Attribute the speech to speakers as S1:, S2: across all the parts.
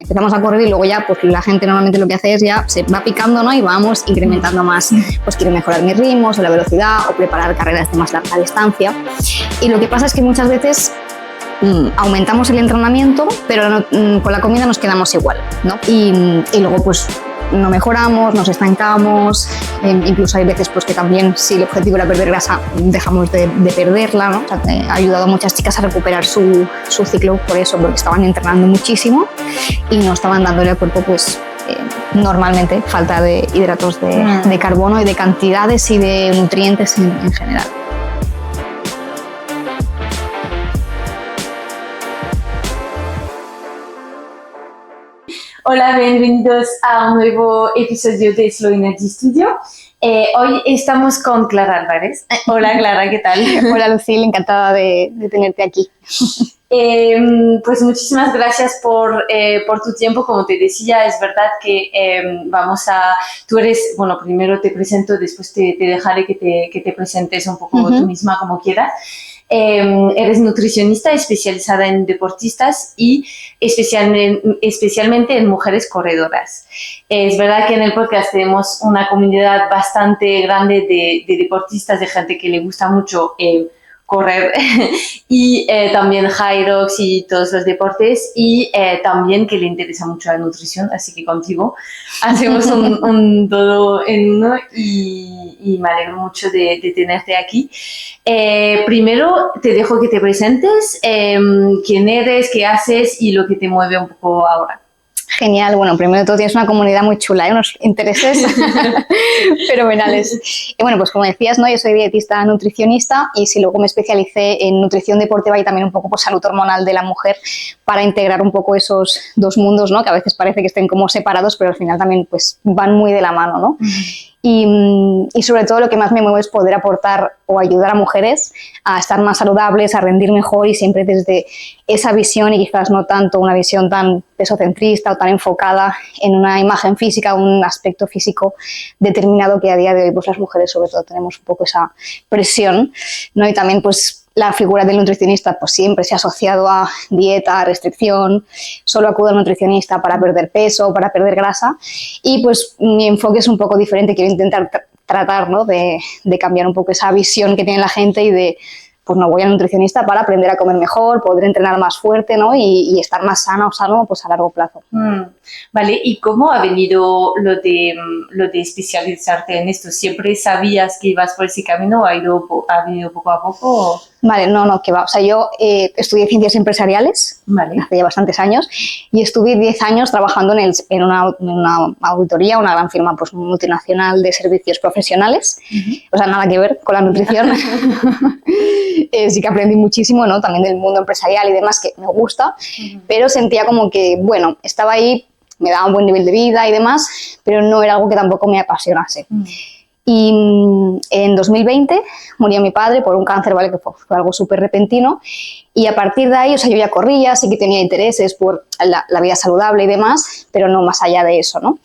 S1: empezamos a correr y luego ya pues la gente normalmente lo que hace es ya se va picando, ¿no? Y vamos incrementando más, pues quiero mejorar mis ritmos o la velocidad o preparar carreras de más larga distancia. Y lo que pasa es que muchas veces aumentamos el entrenamiento, pero no, con la comida nos quedamos igual, ¿no? Y luego pues no mejoramos, nos estancamos, incluso hay veces pues que también si el objetivo era perder grasa dejamos de perderla, ¿no? O sea, ha ayudado a muchas chicas a recuperar su ciclo por eso, porque estaban entrenando muchísimo y no estaban dándole al cuerpo pues normalmente falta de hidratos de carbono y de cantidades y de nutrientes en general.
S2: Hola, bienvenidos a un nuevo episodio de Slow Energy Studio. Hoy estamos con Clara Álvarez. Hola Clara, ¿qué tal?
S1: Hola Lucille, encantada de tenerte aquí.
S2: Pues muchísimas gracias por tu tiempo. Como te decía, es verdad que tú eres, bueno, primero te presento, después te dejaré que te presentes un poco tú misma como quieras. Eres nutricionista especializada en deportistas y especialmente en mujeres corredoras. Es verdad que en el podcast tenemos una comunidad bastante grande de deportistas, de gente que le gusta mucho correr y también Hyrox y todos los deportes y también que le interesa mucho la nutrición, así que contigo hacemos un todo en uno y me alegro mucho de tenerte aquí. Primero te dejo que te presentes, quién eres, qué haces y lo que te mueve un poco ahora.
S1: Genial, bueno, primero de todo tienes una comunidad muy chula, unos intereses fenomenales. Y bueno, pues como decías, ¿no? Yo soy dietista nutricionista y si luego me especialicé en nutrición deportiva y también un poco por salud hormonal de la mujer para integrar un poco esos dos mundos, ¿no? Que a veces parece que estén como separados, pero al final también pues van muy de la mano, ¿no? Y sobre todo lo que más me mueve es poder aportar o ayudar a mujeres a estar más saludables, a rendir mejor y siempre desde esa visión y quizás no tanto una visión tan pesocentrista o tan enfocada en una imagen física, un aspecto físico determinado que a día de hoy pues las mujeres sobre todo tenemos un poco esa presión, ¿no? Y también pues la figura del nutricionista pues siempre se ha asociado a dieta, a restricción, solo acudo al nutricionista para perder peso, para perder grasa y pues mi enfoque es un poco diferente, quiero intentar tratar, ¿no? de cambiar un poco esa visión que tiene la gente y de pues no voy al nutricionista para aprender a comer mejor, poder entrenar más fuerte, ¿no? y estar más sana o sano pues a largo plazo.
S2: Vale, ¿y cómo ha venido lo de especializarte en esto? ¿Siempre sabías que ibas por ese camino o ha venido poco a poco?
S1: Vale, no, que va. O sea, yo estudié ciencias empresariales hace ya bastantes años y estuve 10 años trabajando en una auditoría, una gran firma pues, multinacional de servicios profesionales. O sea, nada que ver con la nutrición. Sí que aprendí muchísimo, ¿no? También del mundo empresarial y demás, que me gusta, pero sentía como que, bueno, estaba ahí, me daba un buen nivel de vida y demás, pero no era algo que tampoco me apasionase. Y en 2020 murió mi padre por un cáncer, ¿vale? Que fue algo súper repentino. Y a partir de ahí, o sea, yo ya corría, sí que tenía intereses por la vida saludable y demás, pero no más allá de eso, ¿no?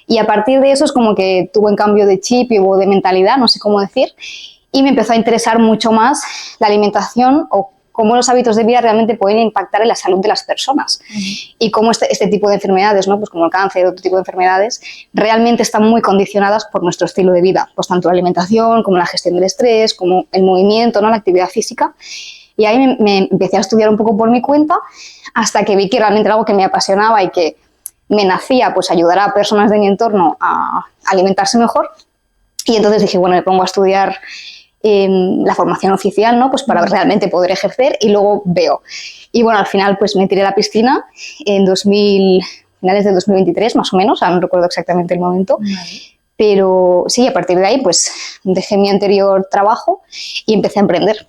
S1: Y a partir de eso es como que tuve un cambio de chip y hubo de mentalidad, no sé cómo decir, y me empezó a interesar mucho más la alimentación o cómo los hábitos de vida realmente pueden impactar en la salud de las personas y cómo este tipo de enfermedades, ¿no? Pues como el cáncer, otro tipo de enfermedades, realmente están muy condicionadas por nuestro estilo de vida, pues tanto la alimentación como la gestión del estrés, como el movimiento, ¿no? La actividad física. Y ahí me empecé a estudiar un poco por mi cuenta hasta que vi que realmente era algo que me apasionaba y que me nacía pues ayudar a personas de mi entorno a alimentarse mejor. Y entonces dije, bueno, me pongo a estudiar la formación oficial, ¿no? Pues para realmente poder ejercer y luego veo. Y bueno, al final pues me tiré a la piscina en finales de 2023 más o menos, ahora no recuerdo exactamente el momento, pero sí, a partir de ahí pues dejé mi anterior trabajo y empecé a emprender.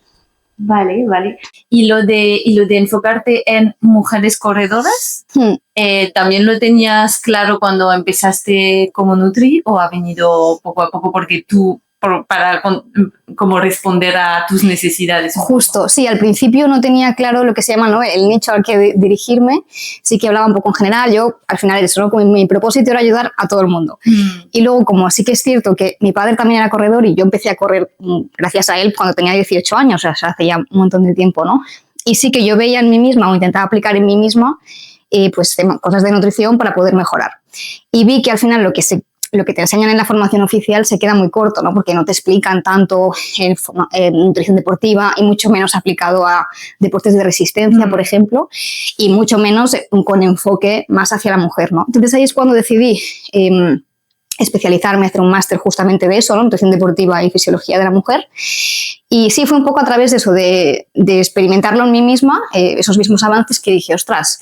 S2: Vale. ¿Y lo de enfocarte en mujeres corredoras? ¿También lo tenías claro cuando empezaste como Nutri o ha venido poco a poco porque tú para como responder a tus necesidades?
S1: Justo, sí, al principio no tenía claro lo que se llama, ¿no? El nicho al que dirigirme, sí que hablaba un poco en general, yo al final eso, ¿no? Como mi propósito era ayudar a todo el mundo. Y luego, como sí que es cierto que mi padre también era corredor y yo empecé a correr gracias a él cuando tenía 18 años, o sea, hace ya un montón de tiempo, ¿no? Y sí que yo veía en mí misma o intentaba aplicar en mí misma pues cosas de nutrición para poder mejorar. Y vi que al final lo que te enseñan en la formación oficial se queda muy corto, ¿no? Porque no te explican tanto nutrición deportiva y mucho menos aplicado a deportes de resistencia, por ejemplo, y mucho menos con enfoque más hacia la mujer, ¿no? Entonces ahí es cuando decidí especializarme, hacer un máster justamente de eso, ¿no? Nutrición deportiva y fisiología de la mujer. Y sí, fue un poco a través de eso, de experimentarlo en mí misma, esos mismos avances, que dije, ostras,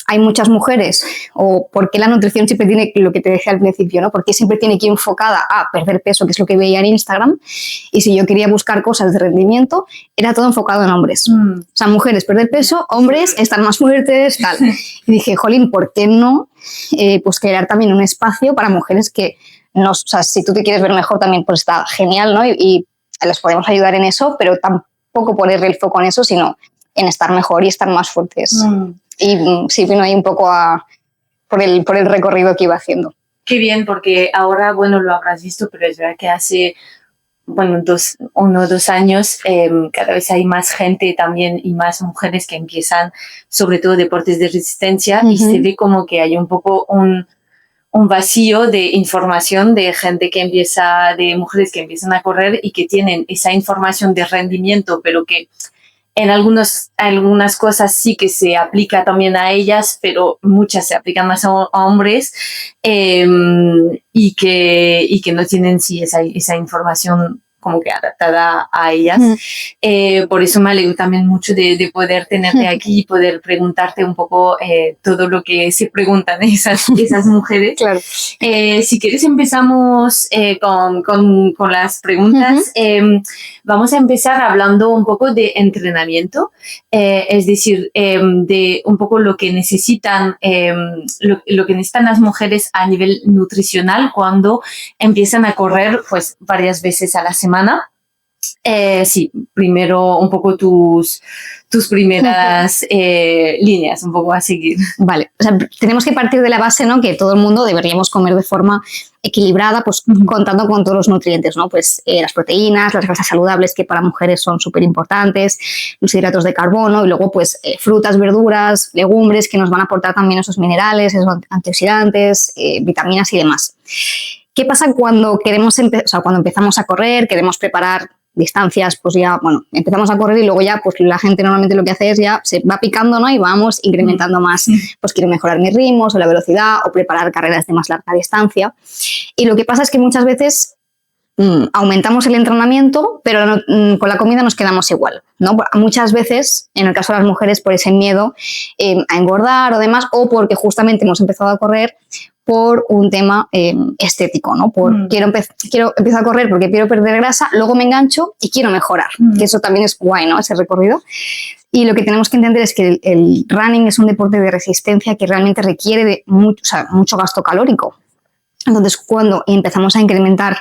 S1: hay muchas mujeres, o por qué la nutrición siempre tiene, lo que te decía al principio, ¿no? Porque siempre tiene que ir enfocada a perder peso, que es lo que veía en Instagram, y si yo quería buscar cosas de rendimiento, era todo enfocado en hombres. O sea, mujeres perder peso, hombres estar más fuertes, tal. Y dije, jolín, ¿por qué no pues crear también un espacio para mujeres que, o sea, si tú te quieres ver mejor también, pues está genial, ¿no? Y les podemos ayudar en eso, pero tampoco ponerle el foco en eso, sino en estar mejor y estar más fuertes. Y sí, vino ahí un poco por el recorrido que iba haciendo.
S2: Qué bien, porque ahora, bueno, lo habrás visto, pero es verdad que hace, bueno, 1 o 2 años, cada vez hay más gente también y más mujeres que empiezan, sobre todo deportes de resistencia, y se ve como que hay un poco un vacío de información de gente que empieza, de mujeres que empiezan a correr y que tienen esa información de rendimiento, pero que en algunas cosas sí que se aplica también a ellas, pero muchas se aplican más a hombres, y que no tienen esa información como que adaptada a ellas. Por eso me alegro también mucho de poder tenerte aquí y poder preguntarte un poco todo lo que se preguntan esas mujeres.
S1: Claro.
S2: Si quieres empezamos con las preguntas. Vamos a empezar hablando un poco de entrenamiento, es decir, de un poco lo que necesitan, lo que necesitan las mujeres a nivel nutricional cuando empiezan a correr pues varias veces a la semana. Sí, primero un poco tus primeras líneas, un poco a seguir.
S1: Vale, o sea, tenemos que partir de la base, ¿no? Que todo el mundo deberíamos comer de forma equilibrada, pues contando con todos los nutrientes, ¿no? Pues las proteínas, las grasas saludables, que para mujeres son súper importantes, los hidratos de carbono, y luego pues frutas, verduras, legumbres, que nos van a aportar también esos minerales, esos antioxidantes, vitaminas y demás. ¿Qué pasa cuando cuando empezamos a correr, queremos preparar distancias? Pues ya, bueno, empezamos a correr y luego ya, pues la gente normalmente lo que hace es ya se va picando, ¿no? Y vamos incrementando más. Pues quiero mejorar mis ritmos o la velocidad o preparar carreras de más larga distancia. Y lo que pasa es que muchas veces aumentamos el entrenamiento, pero con la comida nos quedamos igual, ¿no? Muchas veces, en el caso de las mujeres, por ese miedo a engordar o demás, o porque justamente hemos empezado a correr por un tema estético, ¿no? Empiezo a correr porque quiero perder grasa, luego me engancho y quiero mejorar, que eso también es guay, ¿no? Ese recorrido. Y lo que tenemos que entender es que el running es un deporte de resistencia que realmente requiere de mucho gasto calórico. Entonces, cuando empezamos a incrementar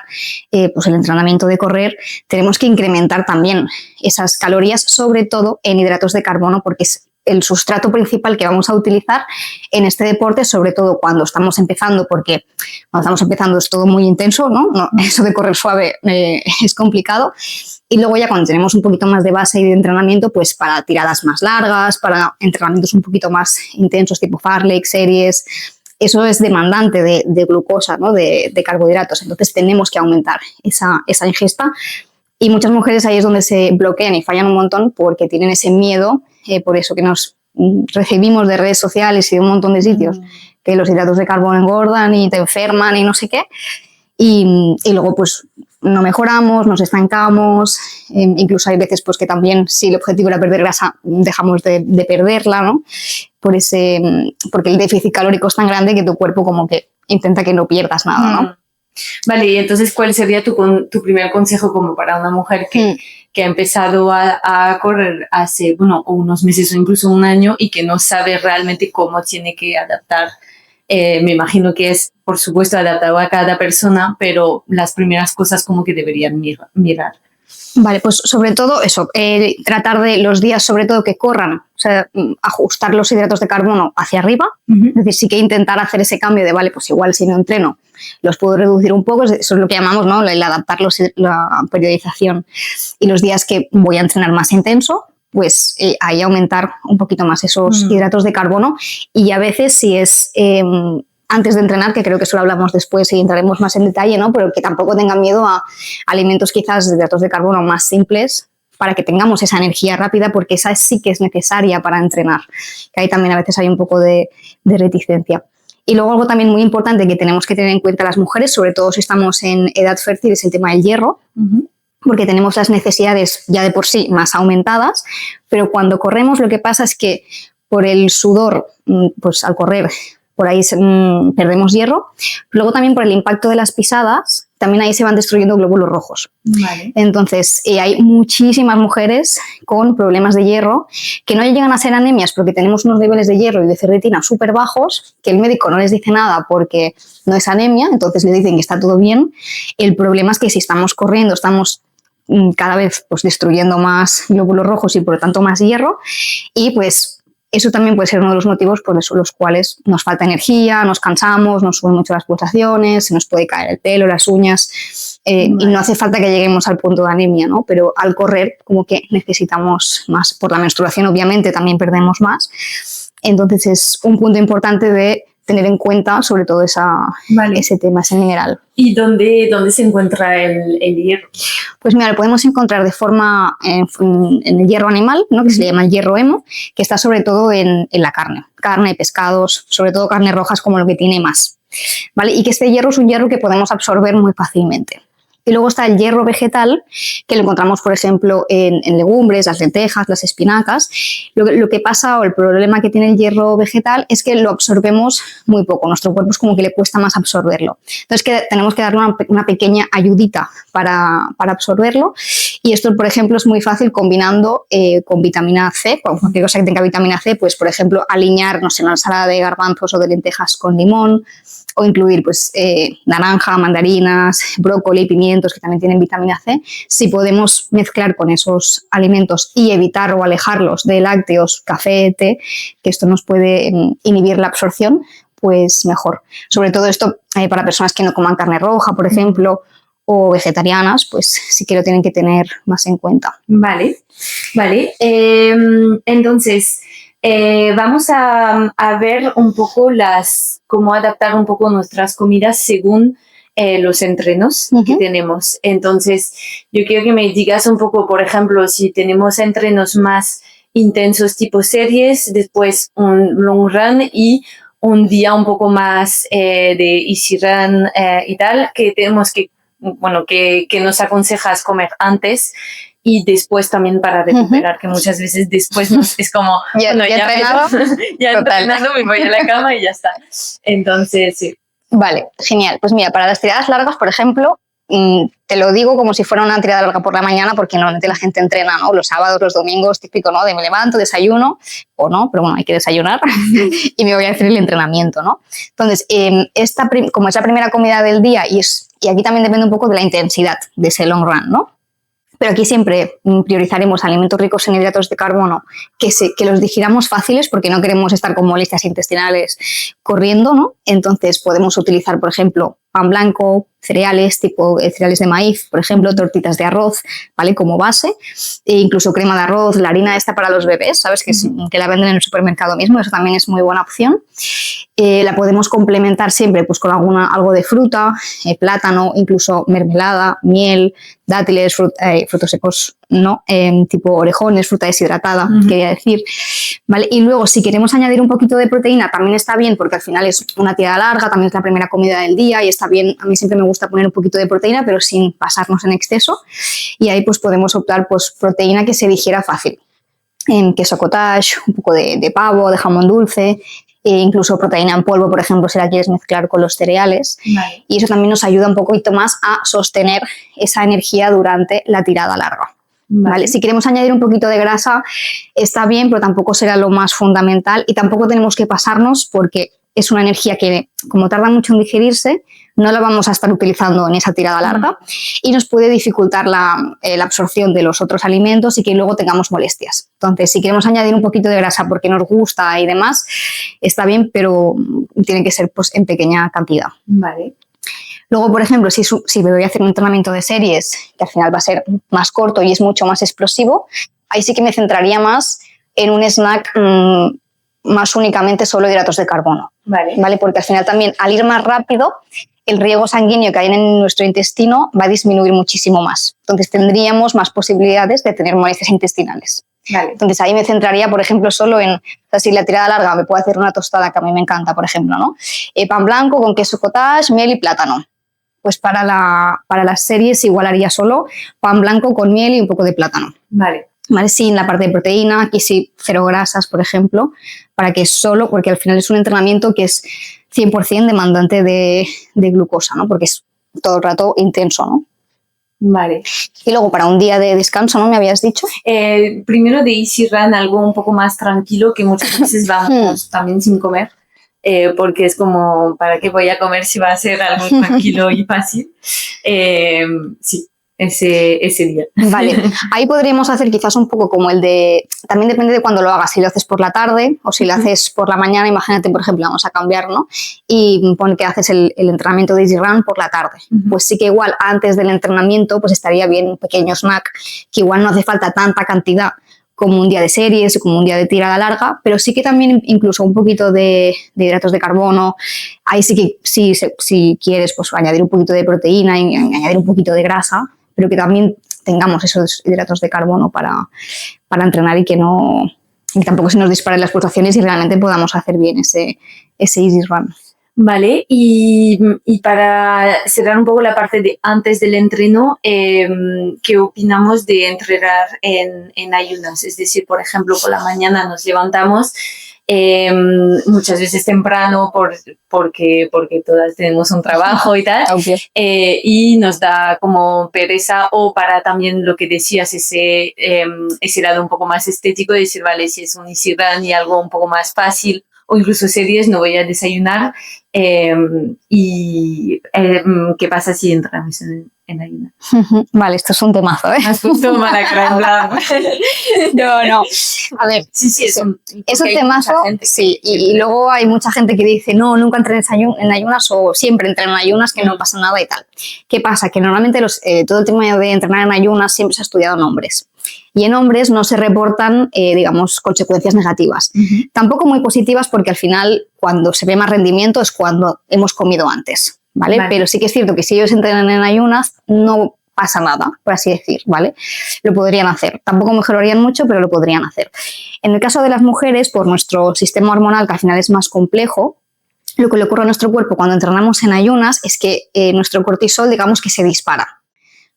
S1: pues el entrenamiento de correr, tenemos que incrementar también esas calorías, sobre todo en hidratos de carbono, porque es el sustrato principal que vamos a utilizar en este deporte, sobre todo cuando estamos empezando, porque cuando estamos empezando es todo muy intenso, ¿no? Eso de correr suave es complicado. Y luego ya cuando tenemos un poquito más de base y de entrenamiento, pues para tiradas más largas, para entrenamientos un poquito más intensos, tipo fartlek, series, eso es demandante de glucosa, ¿no? de carbohidratos. Entonces tenemos que aumentar esa ingesta. Y muchas mujeres ahí es donde se bloquean y fallan un montón porque tienen ese miedo, por eso que nos recibimos de redes sociales y de un montón de sitios, que los hidratos de carbono engordan y te enferman y no sé qué. Y luego pues no mejoramos, nos estancamos, incluso hay veces pues que también si el objetivo era perder grasa dejamos de perderla, ¿no? Porque el déficit calórico es tan grande que tu cuerpo como que intenta que no pierdas nada, ¿no?
S2: Vale, y entonces, ¿cuál sería tu primer consejo como para una mujer que ha empezado a correr hace, unos meses o incluso un año y que no sabe realmente cómo tiene que adaptar? Me imagino que es, por supuesto, adaptado a cada persona, pero las primeras cosas como que deberían mirar.
S1: Vale, pues sobre todo eso, tratar de los días sobre todo que corran, o sea, ajustar los hidratos de carbono hacia arriba, es decir, sí que intentar hacer ese cambio de, vale, pues igual si no entreno los puedo reducir un poco, eso es lo que llamamos, ¿no? El adaptar la periodización. Y los días que voy a entrenar más intenso, pues ahí aumentar un poquito más esos hidratos de carbono. Y a veces si es antes de entrenar, que creo que eso lo hablamos después y entraremos más en detalle, ¿no? Pero que tampoco tengan miedo a alimentos quizás de hidratos de carbono más simples, para que tengamos esa energía rápida, porque esa sí que es necesaria para entrenar, que ahí también a veces hay un poco de reticencia. Y luego algo también muy importante que tenemos que tener en cuenta las mujeres, sobre todo si estamos en edad fértil, es el tema del hierro, porque tenemos las necesidades ya de por sí más aumentadas, pero cuando corremos lo que pasa es que por el sudor, pues al correr, por ahí perdemos hierro. Luego también por el impacto de las pisadas, también ahí se van destruyendo glóbulos rojos.
S2: Vale.
S1: Entonces, hay muchísimas mujeres con problemas de hierro que no llegan a ser anemias porque tenemos unos niveles de hierro y de ferritina súper bajos, que el médico no les dice nada porque no es anemia, entonces le dicen que está todo bien. El problema es que si estamos corriendo, estamos cada vez pues, destruyendo más glóbulos rojos y por lo tanto más hierro, y pues eso también puede ser uno de los motivos por los cuales nos falta energía, nos cansamos, nos suben mucho las pulsaciones, se nos puede caer el pelo, las uñas, y no hace falta que lleguemos al punto de anemia, ¿no? Pero al correr como que necesitamos más. Por la menstruación obviamente también perdemos más. Entonces es un punto importante de tener en cuenta sobre todo ese tema, ese mineral.
S2: ¿Y dónde se encuentra el hierro?
S1: Pues mira, lo podemos encontrar de forma en el hierro animal, ¿no? Que se le llama el hierro hemo, que está sobre todo en la carne, pescados, sobre todo carnes rojas como lo que tiene más, ¿vale? Y que este hierro es un hierro que podemos absorber muy fácilmente. Y luego está el hierro vegetal, que lo encontramos, por ejemplo, en legumbres, las lentejas, las espinacas. Lo que pasa, o el problema que tiene el hierro vegetal, es que lo absorbemos muy poco. Nuestro cuerpo es como que le cuesta más absorberlo. Entonces tenemos que darle una pequeña ayudita para absorberlo. Y esto, por ejemplo, es muy fácil combinando con vitamina C, con cualquier cosa que tenga vitamina C, pues, por ejemplo, aliñar, no sé, una ensalada de garbanzos o de lentejas con limón, o incluir pues, naranja, mandarinas, brócoli, pimientos que también tienen vitamina C. Si podemos mezclar con esos alimentos y evitar o alejarlos de lácteos, café, té, que esto nos puede inhibir la absorción, pues mejor. Sobre todo esto para personas que no coman carne roja, por ejemplo, o vegetarianas, pues sí que lo tienen que tener más en cuenta.
S2: Vale. Entonces, vamos a ver un poco cómo adaptar un poco nuestras comidas según los entrenos que tenemos. Entonces, yo quiero que me digas un poco, por ejemplo, si tenemos entrenos más intensos tipo series, después un long run y un día un poco más de easy run y tal, que tenemos que nos aconsejas comer antes y después también para recuperar, que muchas veces después es como,
S1: ya
S2: entrenado, me voy a la cama y ya está. Entonces, sí.
S1: Vale, genial. Pues mira, para las tiradas largas, por ejemplo, te lo digo como si fuera una tirada larga por la mañana, porque normalmente la gente entrena, ¿no? Los sábados, los domingos, típico, ¿no? De me levanto, desayuno, o no, pero bueno, hay que desayunar y me voy a hacer el entrenamiento, ¿no? Entonces, como es la primera comida del día y aquí también depende un poco de la intensidad de ese long run, ¿no? Pero aquí siempre priorizaremos alimentos ricos en hidratos de carbono que los digiramos fáciles, porque no queremos estar con molestias intestinales corriendo, ¿no? Entonces podemos utilizar, por ejemplo, pan blanco, cereales, tipo cereales de maíz, por ejemplo, tortitas de arroz, ¿vale? Como base, e incluso crema de arroz, la harina esta para los bebés, ¿sabes? Que la venden en el supermercado mismo, eso también es muy buena opción. La podemos complementar siempre pues, con algo de fruta, plátano, incluso mermelada, miel, dátiles, frutos secos, ¿no? Tipo orejones, fruta deshidratada, quería decir. ¿Vale? Y luego, si queremos añadir un poquito de proteína, también está bien, porque al final es una tirada larga, también es la primera comida del día y está bien. A mí siempre me gusta poner un poquito de proteína, pero sin pasarnos en exceso. Y ahí pues podemos optar pues proteína que se digiera fácil. Queso cottage, un poco de pavo, de jamón dulce, incluso proteína en polvo, por ejemplo, si la quieres mezclar con los cereales.
S2: Vale.
S1: Y eso también nos ayuda un poquito más a sostener esa energía durante la tirada larga. Vale. Si queremos añadir un poquito de grasa, está bien, pero tampoco será lo más fundamental y tampoco tenemos que pasarnos porque es una energía que, como tarda mucho en digerirse, no la vamos a estar utilizando en esa tirada larga y nos puede dificultar la absorción de los otros alimentos y que luego tengamos molestias. Entonces, si queremos añadir un poquito de grasa porque nos gusta y demás, está bien, pero tiene que ser pues, en pequeña cantidad.
S2: Vale.
S1: Luego, por ejemplo, si me voy a hacer un entrenamiento de series, que al final va a ser más corto y es mucho más explosivo, ahí sí que me centraría más en un snack más únicamente solo hidratos de carbono. ¿Vale? Porque al final también, al ir más rápido, el riego sanguíneo que hay en nuestro intestino va a disminuir muchísimo más. Entonces tendríamos más posibilidades de tener molestias intestinales. Entonces ahí me centraría, por ejemplo, solo en, o sea, si la tirada larga me puedo hacer una tostada, que a mí me encanta, por ejemplo, ¿no? Pan blanco con queso cottage, miel y plátano. Pues para las series igual haría solo pan blanco con miel y un poco de plátano. Vale, sin la parte de proteína, aquí sí, 0 grasas, por ejemplo, para que solo, porque al final es un entrenamiento que es 100% demandante de glucosa, ¿no? Porque es todo el rato intenso, ¿no? Vale. Y luego para un día de descanso, ¿no? ¿Me habías dicho?
S2: Primero de Easy Run, algo un poco más tranquilo, que muchas veces vamos también sin comer, porque es como, ¿para qué voy a comer si va a ser algo tranquilo y fácil? Sí. Ese día.
S1: Vale, ahí podríamos hacer quizás un poco como el de, también depende de cuándo lo hagas, si lo haces por la tarde o si lo haces por la mañana. Imagínate, por ejemplo, vamos a cambiar, ¿no? Y pon que haces el entrenamiento de Easy Run por la tarde. Pues sí que igual antes del entrenamiento pues estaría bien un pequeño snack, que igual no hace falta tanta cantidad como un día de series o como un día de tirada larga, pero sí que también incluso un poquito de hidratos de carbono. Ahí sí que si quieres pues añadir un poquito de proteína y añadir un poquito de grasa, pero que también tengamos esos hidratos de carbono para entrenar y que tampoco se nos disparen las pulsaciones y realmente podamos hacer bien ese Easy Run.
S2: Vale, y para cerrar un poco la parte de antes del entreno, ¿qué opinamos de entrenar en ayunas? Es decir, por ejemplo, por la mañana nos levantamos muchas veces temprano porque todas tenemos un trabajo y tal, y nos da como pereza, o para también lo que decías, ese lado un poco más estético, de decir, vale, si es un Easy Run y algo un poco más fácil, o incluso series, no voy a desayunar. ¿Qué pasa si entramos en ayunas?
S1: Vale, esto es un temazo, ¿eh?
S2: Has puesto mala cara en plan.
S1: No. A ver, sí, es un temazo, sí. Y luego hay mucha gente que dice, no, nunca entrenes en ayunas, o siempre entreno en ayunas, que no pasa nada y tal. ¿Qué pasa? Que normalmente todo el tema de entrenar en ayunas siempre se ha estudiado en hombres. Y en hombres no se reportan, digamos, consecuencias negativas. Tampoco muy positivas, porque al final, cuando se ve más rendimiento es cuando hemos comido antes, ¿vale? Pero sí que es cierto que si ellos entrenan en ayunas, no pasa nada, por así decir, ¿vale? Lo podrían hacer. Tampoco mejorarían mucho, pero lo podrían hacer. En el caso de las mujeres, por nuestro sistema hormonal, que al final es más complejo, lo que le ocurre a nuestro cuerpo cuando entrenamos en ayunas es que nuestro cortisol, digamos, que se dispara,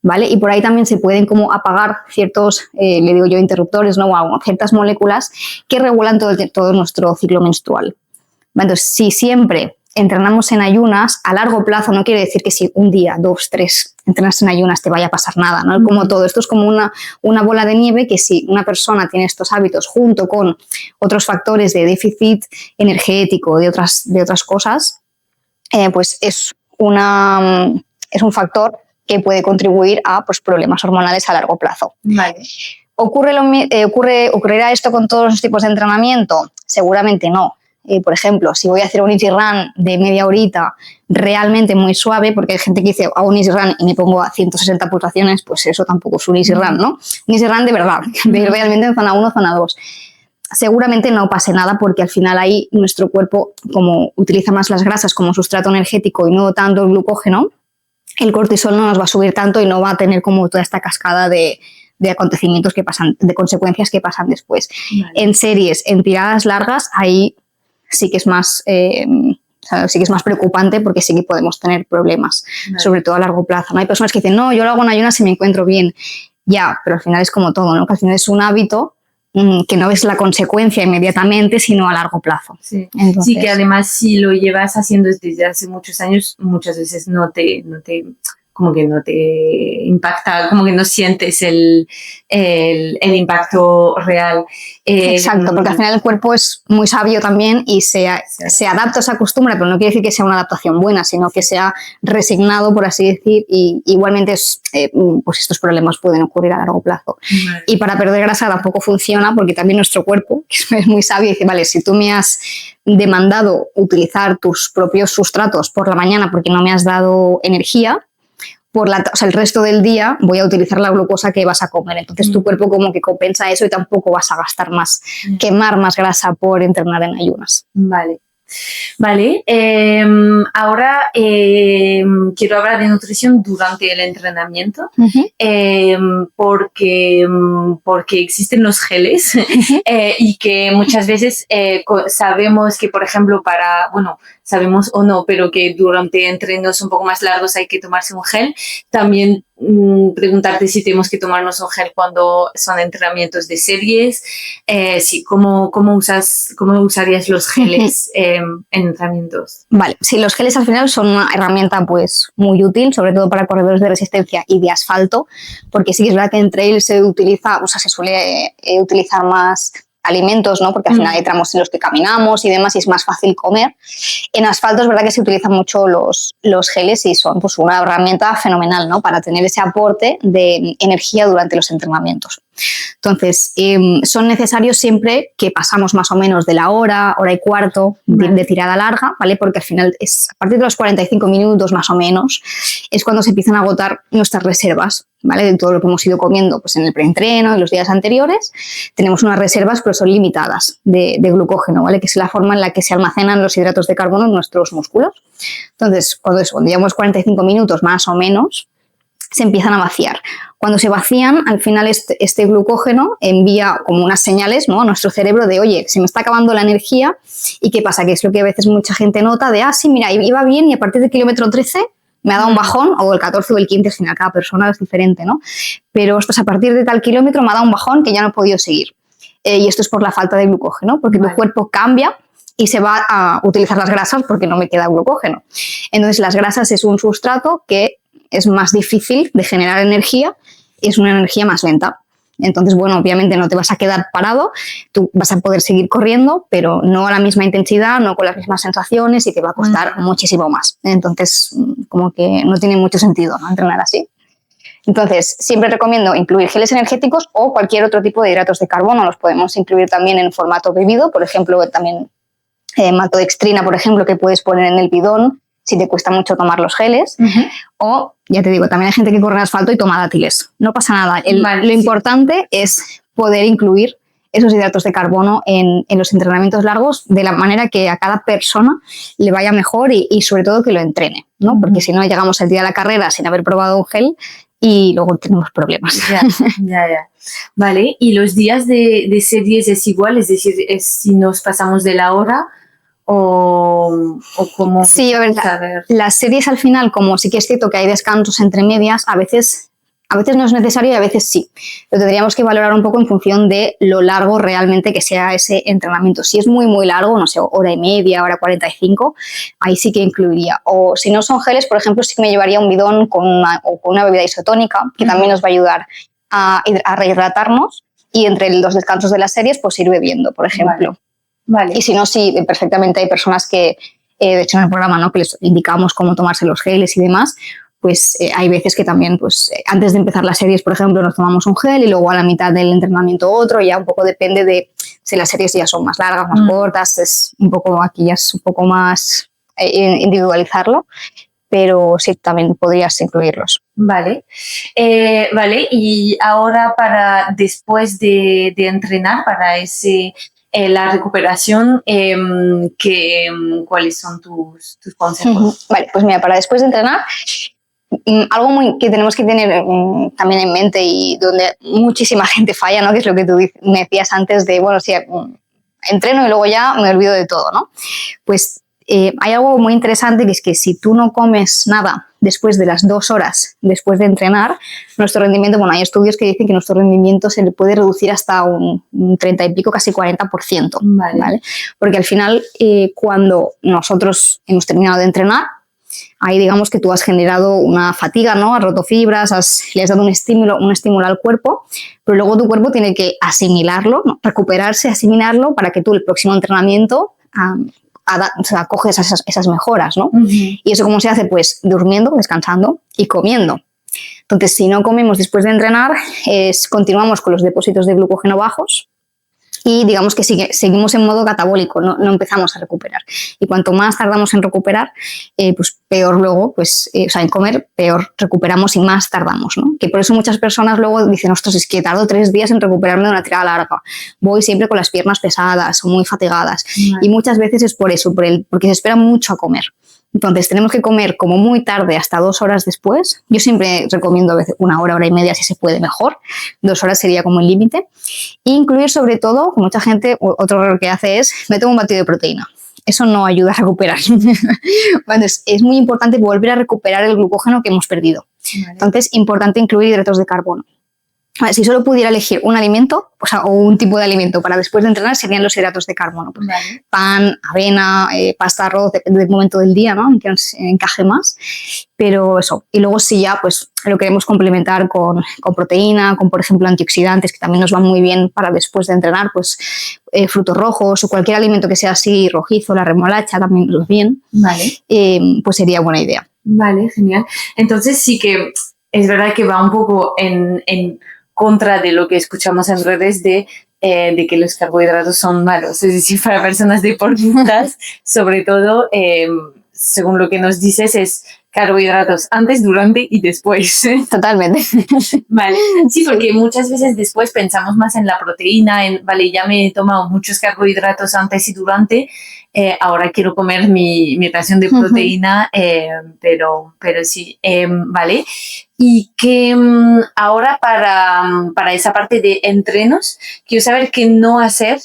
S1: ¿vale? Y por ahí también se pueden como apagar ciertos, le digo yo, interruptores, ¿no? O ciertas moléculas que regulan todo nuestro ciclo menstrual. Entonces, si siempre entrenamos en ayunas, a largo plazo, no quiere decir que si un día, 2, 3 entrenas en ayunas te vaya a pasar nada, ¿no? Como todo, esto es como una bola de nieve, que si una persona tiene estos hábitos junto con otros factores de déficit energético, de otras cosas, pues es un factor que puede contribuir a pues, problemas hormonales a largo plazo.
S2: Vale.
S1: ¿Ocurrirá esto con todos los tipos de entrenamiento? Seguramente no. Por ejemplo, si voy a hacer un Easy Run de media horita realmente muy suave, porque hay gente que dice, hago un Easy Run y me pongo a 160 pulsaciones, pues eso tampoco es un Easy Run, ¿no? Un Easy Run de verdad, de ir realmente en zona 1, zona 2. Seguramente no pase nada, porque al final ahí nuestro cuerpo, como utiliza más las grasas como sustrato energético y no tanto el glucógeno, el cortisol no nos va a subir tanto y no va a tener como toda esta cascada de acontecimientos que pasan, de consecuencias que pasan después. Vale. En series, en tiradas largas, ahí sí que es más preocupante, porque sí que podemos tener problemas, vale, sobre todo a largo plazo, ¿no? Hay personas que dicen, no, yo lo hago en ayunas y me encuentro bien. Ya, pero al final es como todo, ¿no? Que al final es un hábito que no ves la consecuencia inmediatamente, sino a largo plazo.
S2: Sí. Entonces, sí, que además si lo llevas haciendo desde hace muchos años, muchas veces no te impacta, como que no sientes el impacto real.
S1: Exacto, porque al final el cuerpo es muy sabio también y se adapta, se acostumbra, pero no quiere decir que sea una adaptación buena, sino que sea resignado, por así decir, y igualmente pues estos problemas pueden ocurrir a largo plazo. Vale. Y para perder grasa tampoco funciona, porque también nuestro cuerpo, que es muy sabio, dice, vale, si tú me has demandado utilizar tus propios sustratos por la mañana porque no me has dado energía, o sea, el resto del día voy a utilizar la glucosa que vas a comer. Entonces tu cuerpo como que compensa eso y tampoco vas a gastar más, quemar más grasa por entrenar en ayunas.
S2: Vale. Vale, ahora quiero hablar de nutrición durante el entrenamiento, porque existen los geles y que muchas veces sabemos que, por ejemplo, sabemos o no, pero que durante entrenos un poco más largos hay que tomarse un gel. También preguntarte si tenemos que tomarnos un gel cuando son entrenamientos de series. Sí, ¿cómo usarías los geles en entrenamientos?
S1: Vale, sí, los geles al final son una herramienta pues muy útil, sobre todo para corredores de resistencia y de asfalto, porque sí que es verdad que en trail se suele utilizar más alimentos, ¿no? Porque al final hay tramos en los que caminamos y demás y es más fácil comer. En asfalto es verdad que se utilizan mucho los geles y son pues una herramienta fenomenal, ¿no? Para tener ese aporte de energía durante los entrenamientos. Entonces, son necesarios siempre que pasamos más o menos de la hora y cuarto de tirada larga, ¿vale? Porque al final a partir de los 45 minutos más o menos es cuando se empiezan a agotar nuestras reservas, ¿vale? De todo lo que hemos ido comiendo pues en el preentreno y los días anteriores. Tenemos unas reservas, pero son limitadas de glucógeno, ¿vale? Que es la forma en la que se almacenan los hidratos de carbono en nuestros músculos. Entonces, cuando llevamos 45 minutos más o menos, se empiezan a vaciar. Cuando se vacían, al final este glucógeno envía como unas señales, ¿no? A nuestro cerebro de, oye, se me está acabando la energía. ¿Y qué pasa? Que es lo que a veces mucha gente nota de, sí, mira, iba bien y a partir del kilómetro 13 me ha dado un bajón, o el 14 o el 15, al final cada persona es diferente, ¿no? Pero a partir de tal kilómetro me ha dado un bajón que ya no he podido seguir. Y esto es por la falta de glucógeno, porque tu cuerpo cambia y se va a utilizar las grasas porque no me queda glucógeno. Entonces las grasas es un sustrato que es más difícil de generar energía, es una energía más lenta. Entonces, bueno, obviamente no te vas a quedar parado, tú vas a poder seguir corriendo, pero no a la misma intensidad, no con las mismas sensaciones y te va a costar muchísimo más. Entonces, como que no tiene mucho sentido, ¿no? Entrenar así. Entonces, siempre recomiendo incluir geles energéticos o cualquier otro tipo de hidratos de carbono. Los podemos incluir también en formato bebido, por ejemplo, también maltodextrina, por ejemplo, que puedes poner en el bidón si te cuesta mucho tomar los geles. O, ya te digo, también hay gente que corre en asfalto y toma dátiles. No pasa nada. Lo importante es poder incluir esos hidratos de carbono en los entrenamientos largos de la manera que a cada persona le vaya mejor y sobre todo que lo entrene, ¿no? Porque si no, llegamos el día de la carrera sin haber probado un gel y luego tenemos problemas.
S2: Ya. Vale, ¿y los días de series es igual? Es decir, si nos pasamos de la hora o cómo.
S1: Sí, a ver, las series al final, como sí que es cierto que hay descansos entre medias, a veces no es necesario y a veces sí. Lo tendríamos que valorar un poco en función de lo largo realmente que sea ese entrenamiento. Si es muy, muy largo, no sé, hora y media, hora 45, ahí sí que incluiría. O si no son geles, por ejemplo, sí que me llevaría un bidón con una bebida isotónica, que también nos va a ayudar a rehidratarnos y entre los descansos de las series, pues ir bebiendo, por ejemplo.
S2: Vale.
S1: Y si no, sí, perfectamente hay personas que, de hecho en el programa, ¿no?, que les indicamos cómo tomarse los geles y demás, pues hay veces que también, pues antes de empezar las series, por ejemplo, nos tomamos un gel y luego a la mitad del entrenamiento otro, ya un poco depende de si las series ya son más largas, más cortas, es un poco, aquí ya es un poco más individualizarlo, pero sí, también podrías incluirlos.
S2: Vale, y ahora para después de entrenar, para la recuperación, ¿cuáles son tus consejos?
S1: Vale, pues mira, para después de entrenar, algo que tenemos que tener también en mente y donde muchísima gente falla, ¿no?, que es lo que tú me decías antes de, bueno, sí, entreno y luego ya me olvido de todo, ¿no? Pues hay algo muy interesante, que es que si tú no comes nada después de las 2 horas después de entrenar, nuestro rendimiento, bueno, hay estudios que dicen que nuestro rendimiento se le puede reducir hasta un 30 y pico, casi 40%, ¿vale? Porque al final, cuando nosotros hemos terminado de entrenar, ahí digamos que tú has generado una fatiga, ¿no? Has roto fibras, le has dado un estímulo al cuerpo, pero luego tu cuerpo tiene que asimilarlo, ¿no?, recuperarse, asimilarlo, para que tú el próximo entrenamiento coges esas mejoras, ¿no? Y eso, ¿cómo se hace? Pues durmiendo, descansando y comiendo. Entonces, si no comemos después de entrenar, continuamos con los depósitos de glucógeno bajos, y digamos que seguimos en modo catabólico, no empezamos a recuperar. Y cuanto más tardamos en recuperar, pues peor luego, pues, o sea, en comer, peor recuperamos y más tardamos, ¿no? Que por eso muchas personas luego dicen, ostras, es que tardo 3 días en recuperarme de una tirada larga. Voy siempre con las piernas pesadas o muy fatigadas. Y muchas veces es por eso, porque se espera mucho a comer. Entonces, tenemos que comer como muy tarde, hasta 2 horas después. Yo siempre recomiendo a veces 1 hora, hora y media, si se puede mejor. 2 horas sería como el límite. E incluir sobre todo, mucha gente, otro error que hace es, me tomo un batido de proteína. Eso no ayuda a recuperar. Entonces, es muy importante volver a recuperar el glucógeno que hemos perdido. Vale. Entonces, importante incluir hidratos de carbono. Si solo pudiera elegir un alimento, o un tipo de alimento para después de entrenar, serían los hidratos de carbono. Pues, vale. Pan, avena, pasta, arroz, depende del momento del día, ¿no? Aunque encaje más. Pero eso. Y luego si ya pues lo queremos complementar con proteína, con por ejemplo antioxidantes, que también nos van muy bien para después de entrenar, pues frutos rojos o cualquier alimento que sea así rojizo, la remolacha también nos va bien. Vale. Pues sería buena idea.
S2: Vale, genial. Entonces sí que es verdad que va un poco en contra de lo que escuchamos en redes de que los carbohidratos son malos. Es decir, para personas deportistas, sobre todo, según lo que nos dices, es carbohidratos antes, durante y después.
S1: Totalmente.
S2: Vale. Sí, porque muchas veces después pensamos más en la proteína, vale, ya me he tomado muchos carbohidratos antes y durante, ahora quiero comer mi ración de proteína, pero sí, vale. Y que ahora para esa parte de entrenos, quiero saber qué no hacer,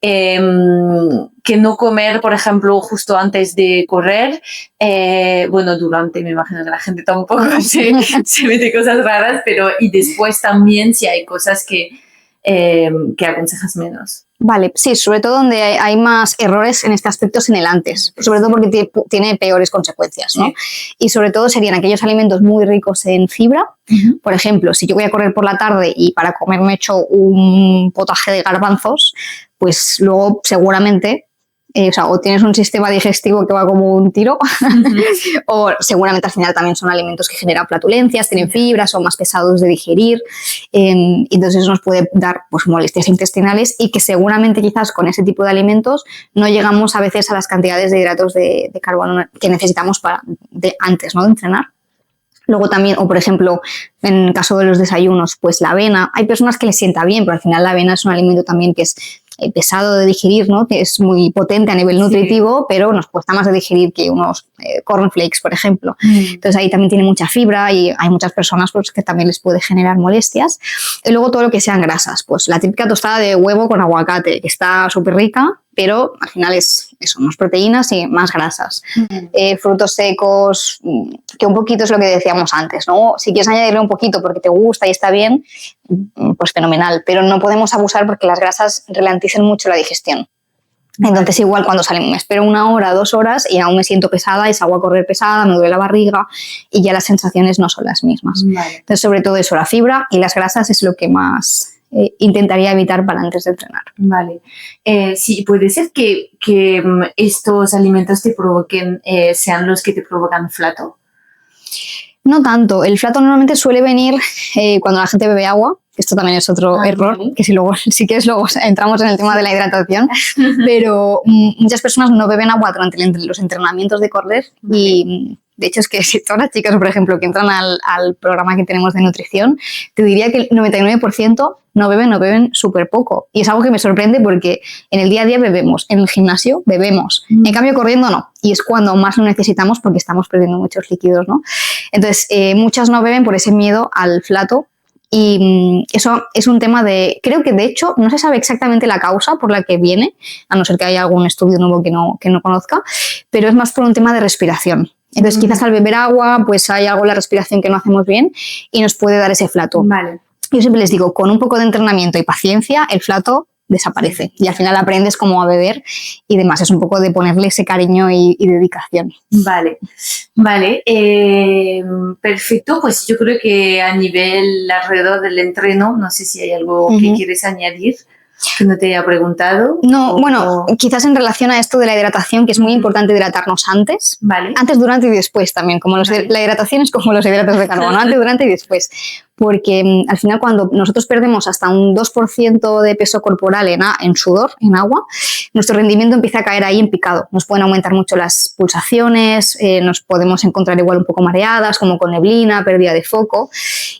S2: que no comer, por ejemplo, justo antes de correr, bueno, durante, me imagino que la gente tampoco se mete cosas raras, pero y después también si hay cosas que aconsejas menos.
S1: Vale, sí, sobre todo donde hay más errores en este aspecto es en el antes, sobre todo porque tiene peores consecuencias, ¿no? Sí. Y sobre todo serían aquellos alimentos muy ricos en fibra. Por ejemplo, si yo voy a correr por la tarde y para comer me echo un potaje de garbanzos, pues luego seguramente o tienes un sistema digestivo que va como un tiro, o seguramente al final también son alimentos que generan flatulencias, tienen fibra, son más pesados de digerir, entonces eso nos puede dar pues, molestias intestinales y que seguramente quizás con ese tipo de alimentos no llegamos a veces a las cantidades de hidratos de carbono que necesitamos antes, ¿no?, de entrenar. Luego también, o por ejemplo, en el caso de los desayunos, pues la avena. Hay personas que les sienta bien, pero al final la avena es un alimento también que es pesado de digerir, ¿no? Que es muy potente a nivel nutritivo, pero nos cuesta más de digerir que unos cornflakes, por ejemplo. Entonces ahí también tiene mucha fibra y hay muchas personas pues, que también les puede generar molestias. Y luego todo lo que sean grasas, pues la típica tostada de huevo con aguacate, que está súper rica, pero al final es eso, más proteínas y más grasas. Frutos secos, que un poquito es lo que decíamos antes, ¿no? Si quieres añadirle un poquito porque te gusta y está bien, pues fenomenal, pero no podemos abusar porque las grasas ralentizan mucho la digestión. Entonces igual cuando salimos me espero 1 hora, 2 horas y aún me siento pesada y salgo a correr pesada, me duele la barriga y ya las sensaciones no son las mismas. Vale. Entonces sobre todo eso, la fibra y las grasas es lo que más intentaría evitar para antes de entrenar.
S2: Vale. Sí, puede ser que estos alimentos te provoquen, sean los que te provocan flato.
S1: No tanto. El flato normalmente suele venir cuando la gente bebe agua. Esto también es otro error, que si quieres luego entramos en el tema de la hidratación, pero muchas personas no beben agua durante los entrenamientos de correr y de hecho es que si todas las chicas, por ejemplo, que entran al programa que tenemos de nutrición, te diría que el 99% no beben súper poco. Y es algo que me sorprende porque en el día a día bebemos, en el gimnasio bebemos, en cambio corriendo no. Y es cuando más lo necesitamos porque estamos perdiendo muchos líquidos, ¿no? Entonces, muchas no beben por ese miedo al flato. Y eso es un tema de, creo que de hecho no se sabe exactamente la causa por la que viene, a no ser que haya algún estudio nuevo que no conozca, pero es más por un tema de respiración. Entonces quizás al beber agua pues hay algo en la respiración que no hacemos bien y nos puede dar ese flato.
S2: Vale.
S1: Yo siempre les digo, con un poco de entrenamiento y paciencia el flato desaparece y al final aprendes cómo a beber y demás, es un poco de ponerle ese cariño y dedicación.
S2: Vale, perfecto, pues yo creo que a nivel alrededor del entreno, no sé si hay algo que quieres añadir que no te haya preguntado.
S1: No, bueno, quizás en relación a esto de la hidratación, que es muy importante hidratarnos antes,
S2: vale.
S1: Antes, durante y después también, como la hidratación es como los hidratos de carbono, antes, durante y después. porque al final cuando nosotros perdemos hasta un 2% de peso corporal en sudor, en agua, nuestro rendimiento empieza a caer ahí en picado. Nos pueden aumentar mucho las pulsaciones, nos podemos encontrar igual un poco mareadas, como con neblina, pérdida de foco,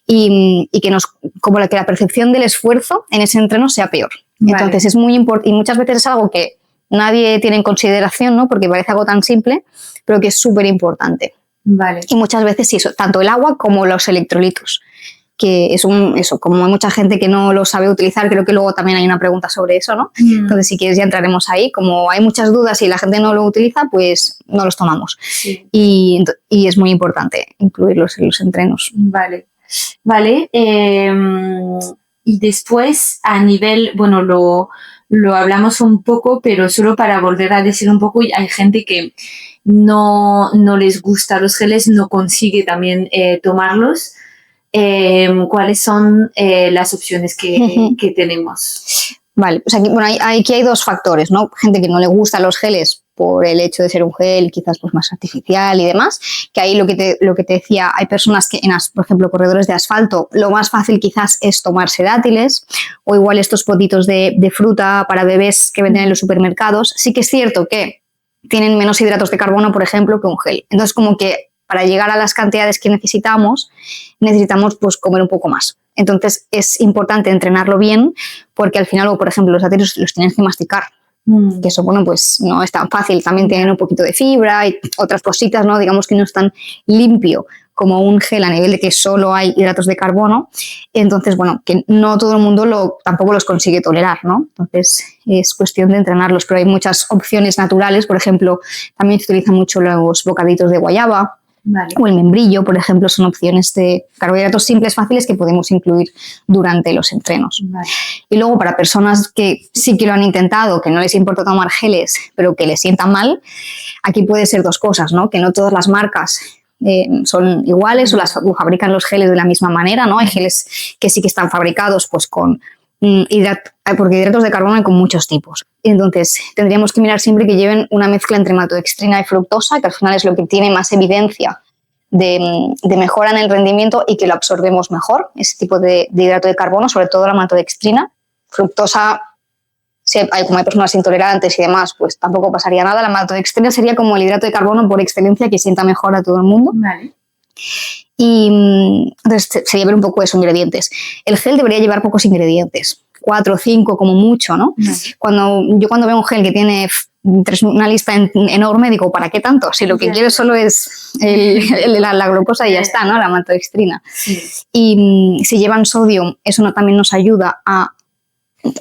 S1: y que la percepción del esfuerzo en ese entreno sea peor. Vale. Entonces es muy importante, y muchas veces es algo que nadie tiene en consideración, ¿no? Porque parece algo tan simple, pero que es súper importante.
S2: Vale.
S1: Y muchas veces sí, tanto el agua como los electrolitos, que eso, como hay mucha gente que no lo sabe utilizar, creo que luego también hay una pregunta sobre eso, ¿no? Entonces, si quieres ya entraremos ahí. Como hay muchas dudas y la gente no lo utiliza, pues no los tomamos.
S2: Sí.
S1: Y es muy importante incluirlos en los entrenos.
S2: Vale. Y después, a nivel, bueno, lo hablamos un poco, pero solo para volver a decir un poco, hay gente que no les gusta los geles, no consigue también tomarlos. ¿Cuáles son las opciones que tenemos?
S1: Vale, pues aquí hay dos factores, ¿no? Gente que no le gustan los geles por el hecho de ser un gel quizás pues más artificial y demás, que ahí lo que te decía, hay personas que por ejemplo, corredores de asfalto, lo más fácil quizás es tomarse dátiles o igual estos potitos de fruta para bebés que venden en los supermercados. Sí que es cierto que tienen menos hidratos de carbono, por ejemplo, que un gel. Entonces, como que para llegar a las cantidades que necesitamos pues comer un poco más. Entonces, es importante entrenarlo bien porque al final, por ejemplo, los dátiles los tienes que masticar. Que eso, bueno, pues no es tan fácil. También tienen un poquito de fibra y otras cositas, ¿no? Digamos que no es tan limpio como un gel a nivel de que solo hay hidratos de carbono. Entonces, bueno, que no todo el mundo tampoco los consigue tolerar, ¿no? Entonces, es cuestión de entrenarlos. Pero hay muchas opciones naturales. Por ejemplo, también se utilizan mucho los bocaditos de guayaba.
S2: Vale.
S1: O el membrillo, por ejemplo, son opciones de carbohidratos simples, fáciles, que podemos incluir durante los entrenos.
S2: Vale.
S1: Y luego, para personas que sí que lo han intentado, que no les importa tomar geles, pero que les sientan mal, aquí puede ser dos cosas, ¿no? Que no todas las marcas son iguales o fabrican los geles de la misma manera, ¿no? Hay geles que sí que están fabricados pues con porque hidratos de carbono hay con muchos tipos. Entonces, tendríamos que mirar siempre que lleven una mezcla entre maltodextrina y fructosa, que al final es lo que tiene más evidencia de mejora en el rendimiento y que lo absorbemos mejor, ese tipo de hidrato de carbono, sobre todo la maltodextrina. Fructosa, como hay personas intolerantes y demás, pues tampoco pasaría nada. La maltodextrina sería como el hidrato de carbono por excelencia que sienta mejor a todo el mundo.
S2: Vale.
S1: Y entonces sería ver un poco esos ingredientes. El gel debería llevar pocos ingredientes, 4 o 5 como mucho, ¿no? Cuando veo un gel que tiene una lista enorme, digo, ¿para qué tanto? Si lo que quiero solo es la glucosa y ya está, ¿no? La maltodextrina.
S2: Sí.
S1: Y si llevan sodio, eso también nos ayuda a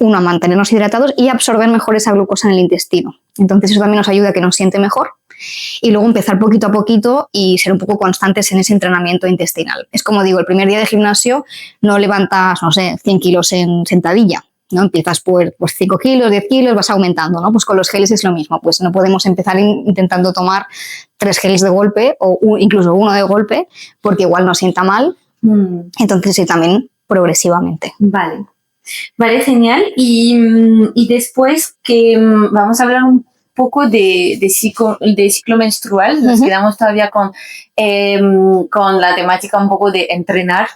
S1: mantenernos hidratados y absorber mejor esa glucosa en el intestino. Entonces eso también nos ayuda a que nos siente mejor. Y luego empezar poquito a poquito y ser un poco constantes en ese entrenamiento intestinal. Es como digo, el primer día de gimnasio no levantas, 100 kilos en sentadilla, ¿no? Empiezas por 5 kilos, 10 kilos, vas aumentando, ¿no? Pues con los geles es lo mismo, pues no podemos empezar intentando tomar 3 geles de golpe o incluso 1 de golpe porque igual nos sienta mal. Entonces sí, también progresivamente.
S2: Vale, genial. Y después que vamos a hablar un poco de ciclo menstrual, nos quedamos todavía con la temática un poco de entrenar.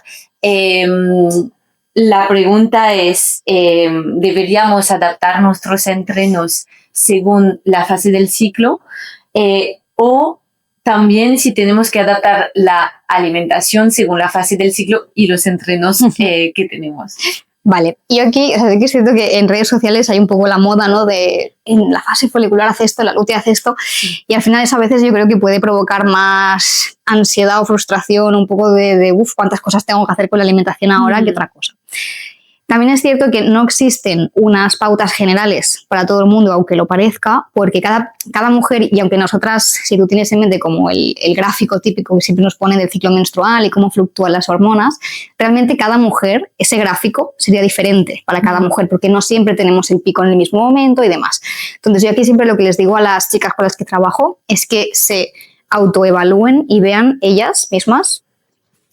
S2: La pregunta es, ¿deberíamos adaptar nuestros entrenos según la fase del ciclo? O también si tenemos que adaptar la alimentación según la fase del ciclo y los entrenos que tenemos.
S1: Vale, y aquí que es cierto que en redes sociales hay un poco la moda, ¿no? De en la fase folicular hace esto, la lútea hace esto, y al final eso a veces yo creo que puede provocar más ansiedad o frustración, un poco de cuántas cosas tengo que hacer con la alimentación ahora que otra cosa. También es cierto que no existen unas pautas generales para todo el mundo, aunque lo parezca, porque cada mujer, y aunque nosotras, si tú tienes en mente como el gráfico típico que siempre nos ponen del ciclo menstrual y cómo fluctúan las hormonas, realmente cada mujer, ese gráfico sería diferente para cada mujer, porque no siempre tenemos el pico en el mismo momento y demás. Entonces yo aquí siempre lo que les digo a las chicas con las que trabajo es que se autoevalúen y vean ellas mismas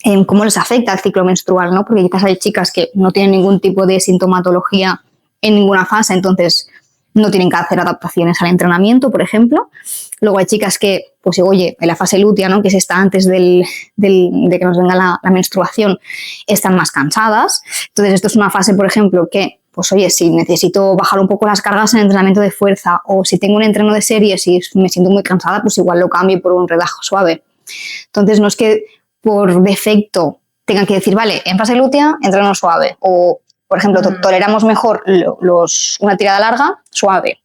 S1: en cómo les afecta el ciclo menstrual, ¿no? Porque quizás hay chicas que no tienen ningún tipo de sintomatología en ninguna fase, entonces no tienen que hacer adaptaciones al entrenamiento, por ejemplo. Luego hay chicas que, pues oye, en la fase lútea, ¿no? Que es esta antes de que nos venga la menstruación, están más cansadas. Entonces esto es una fase, por ejemplo, que, pues oye, si necesito bajar un poco las cargas en entrenamiento de fuerza o si tengo un entreno de series y me siento muy cansada, pues igual lo cambio por un relajo suave. Entonces no es que por defecto tengan que decir, vale, en fase lútea, entreno suave. O, por ejemplo, toleramos mejor una tirada larga, suave,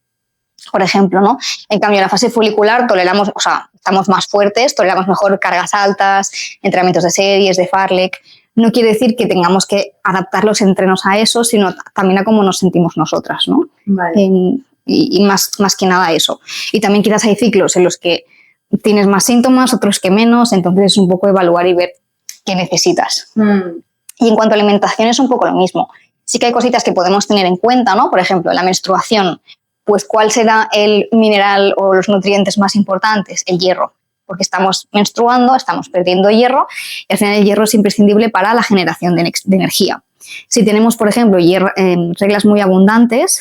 S1: por ejemplo, ¿no? En cambio, en la fase folicular toleramos, o sea, estamos más fuertes, toleramos mejor cargas altas, entrenamientos de series, de fartlek. No quiere decir que tengamos que adaptar los entrenos a eso, sino también a cómo nos sentimos nosotras, ¿no?
S2: Vale.
S1: Y más que nada eso. Y también quizás hay ciclos en los que tienes más síntomas, otros que menos, entonces es un poco evaluar y ver qué necesitas. Y en cuanto a alimentación es un poco lo mismo. Sí que hay cositas que podemos tener en cuenta, ¿no? Por ejemplo, la menstruación, pues ¿cuál será el mineral o los nutrientes más importantes? El hierro, porque estamos menstruando, estamos perdiendo hierro y al final el hierro es imprescindible para la generación de energía. Si tenemos, por ejemplo, reglas muy abundantes,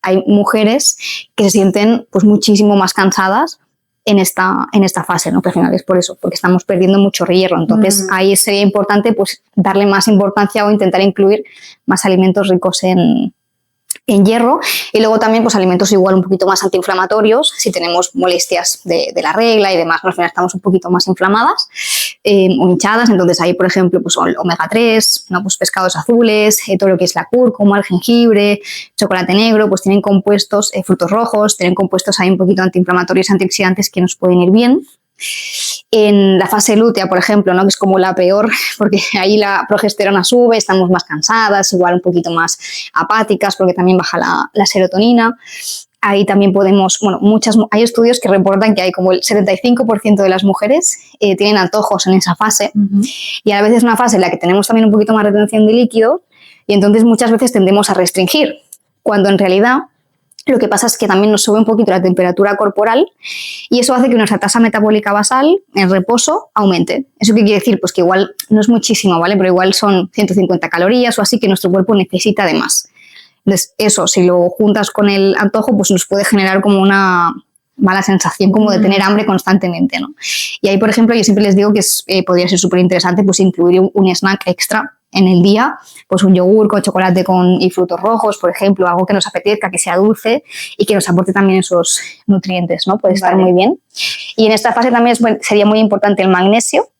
S1: hay mujeres que se sienten pues muchísimo más cansadas en esta fase, ¿no? Que al final es por eso, porque estamos perdiendo mucho hierro. Entonces, ahí sería importante pues, darle más importancia o intentar incluir más alimentos ricos en hierro y luego también pues, alimentos igual un poquito más antiinflamatorios si tenemos molestias de la regla y demás, al final estamos un poquito más inflamadas o hinchadas, entonces ahí por ejemplo pues, omega 3, ¿no? Pues pescados azules, todo lo que es la cúrcuma, el jengibre, chocolate negro, pues tienen compuestos, frutos rojos, tienen compuestos ahí un poquito antiinflamatorios, antioxidantes que nos pueden ir bien. En la fase lútea, por ejemplo, ¿no? Que es como la peor, porque ahí la progesterona sube, estamos más cansadas, igual un poquito más apáticas, porque también baja la serotonina. Ahí también podemos, bueno, hay estudios que reportan que hay como el 75% de las mujeres tienen antojos en esa fase, y a veces es una fase en la que tenemos también un poquito más retención de líquido, y entonces muchas veces tendemos a restringir, cuando en realidad lo que pasa es que también nos sube un poquito la temperatura corporal y eso hace que nuestra tasa metabólica basal en reposo aumente. ¿Eso qué quiere decir? Pues que igual no es muchísimo, ¿vale? Pero igual son 150 calorías o así que nuestro cuerpo necesita de más. Entonces, eso, si lo juntas con el antojo, pues nos puede generar como una mala sensación como de tener hambre constantemente, ¿no? Y ahí, por ejemplo, yo siempre les digo que podría ser súper interesante pues incluir un snack extra en el día, pues un yogur con chocolate y frutos rojos, por ejemplo, algo que nos apetezca, que sea dulce y que nos aporte también esos nutrientes, ¿no? Puede estar muy bien. Y en esta fase también sería muy importante el magnesio,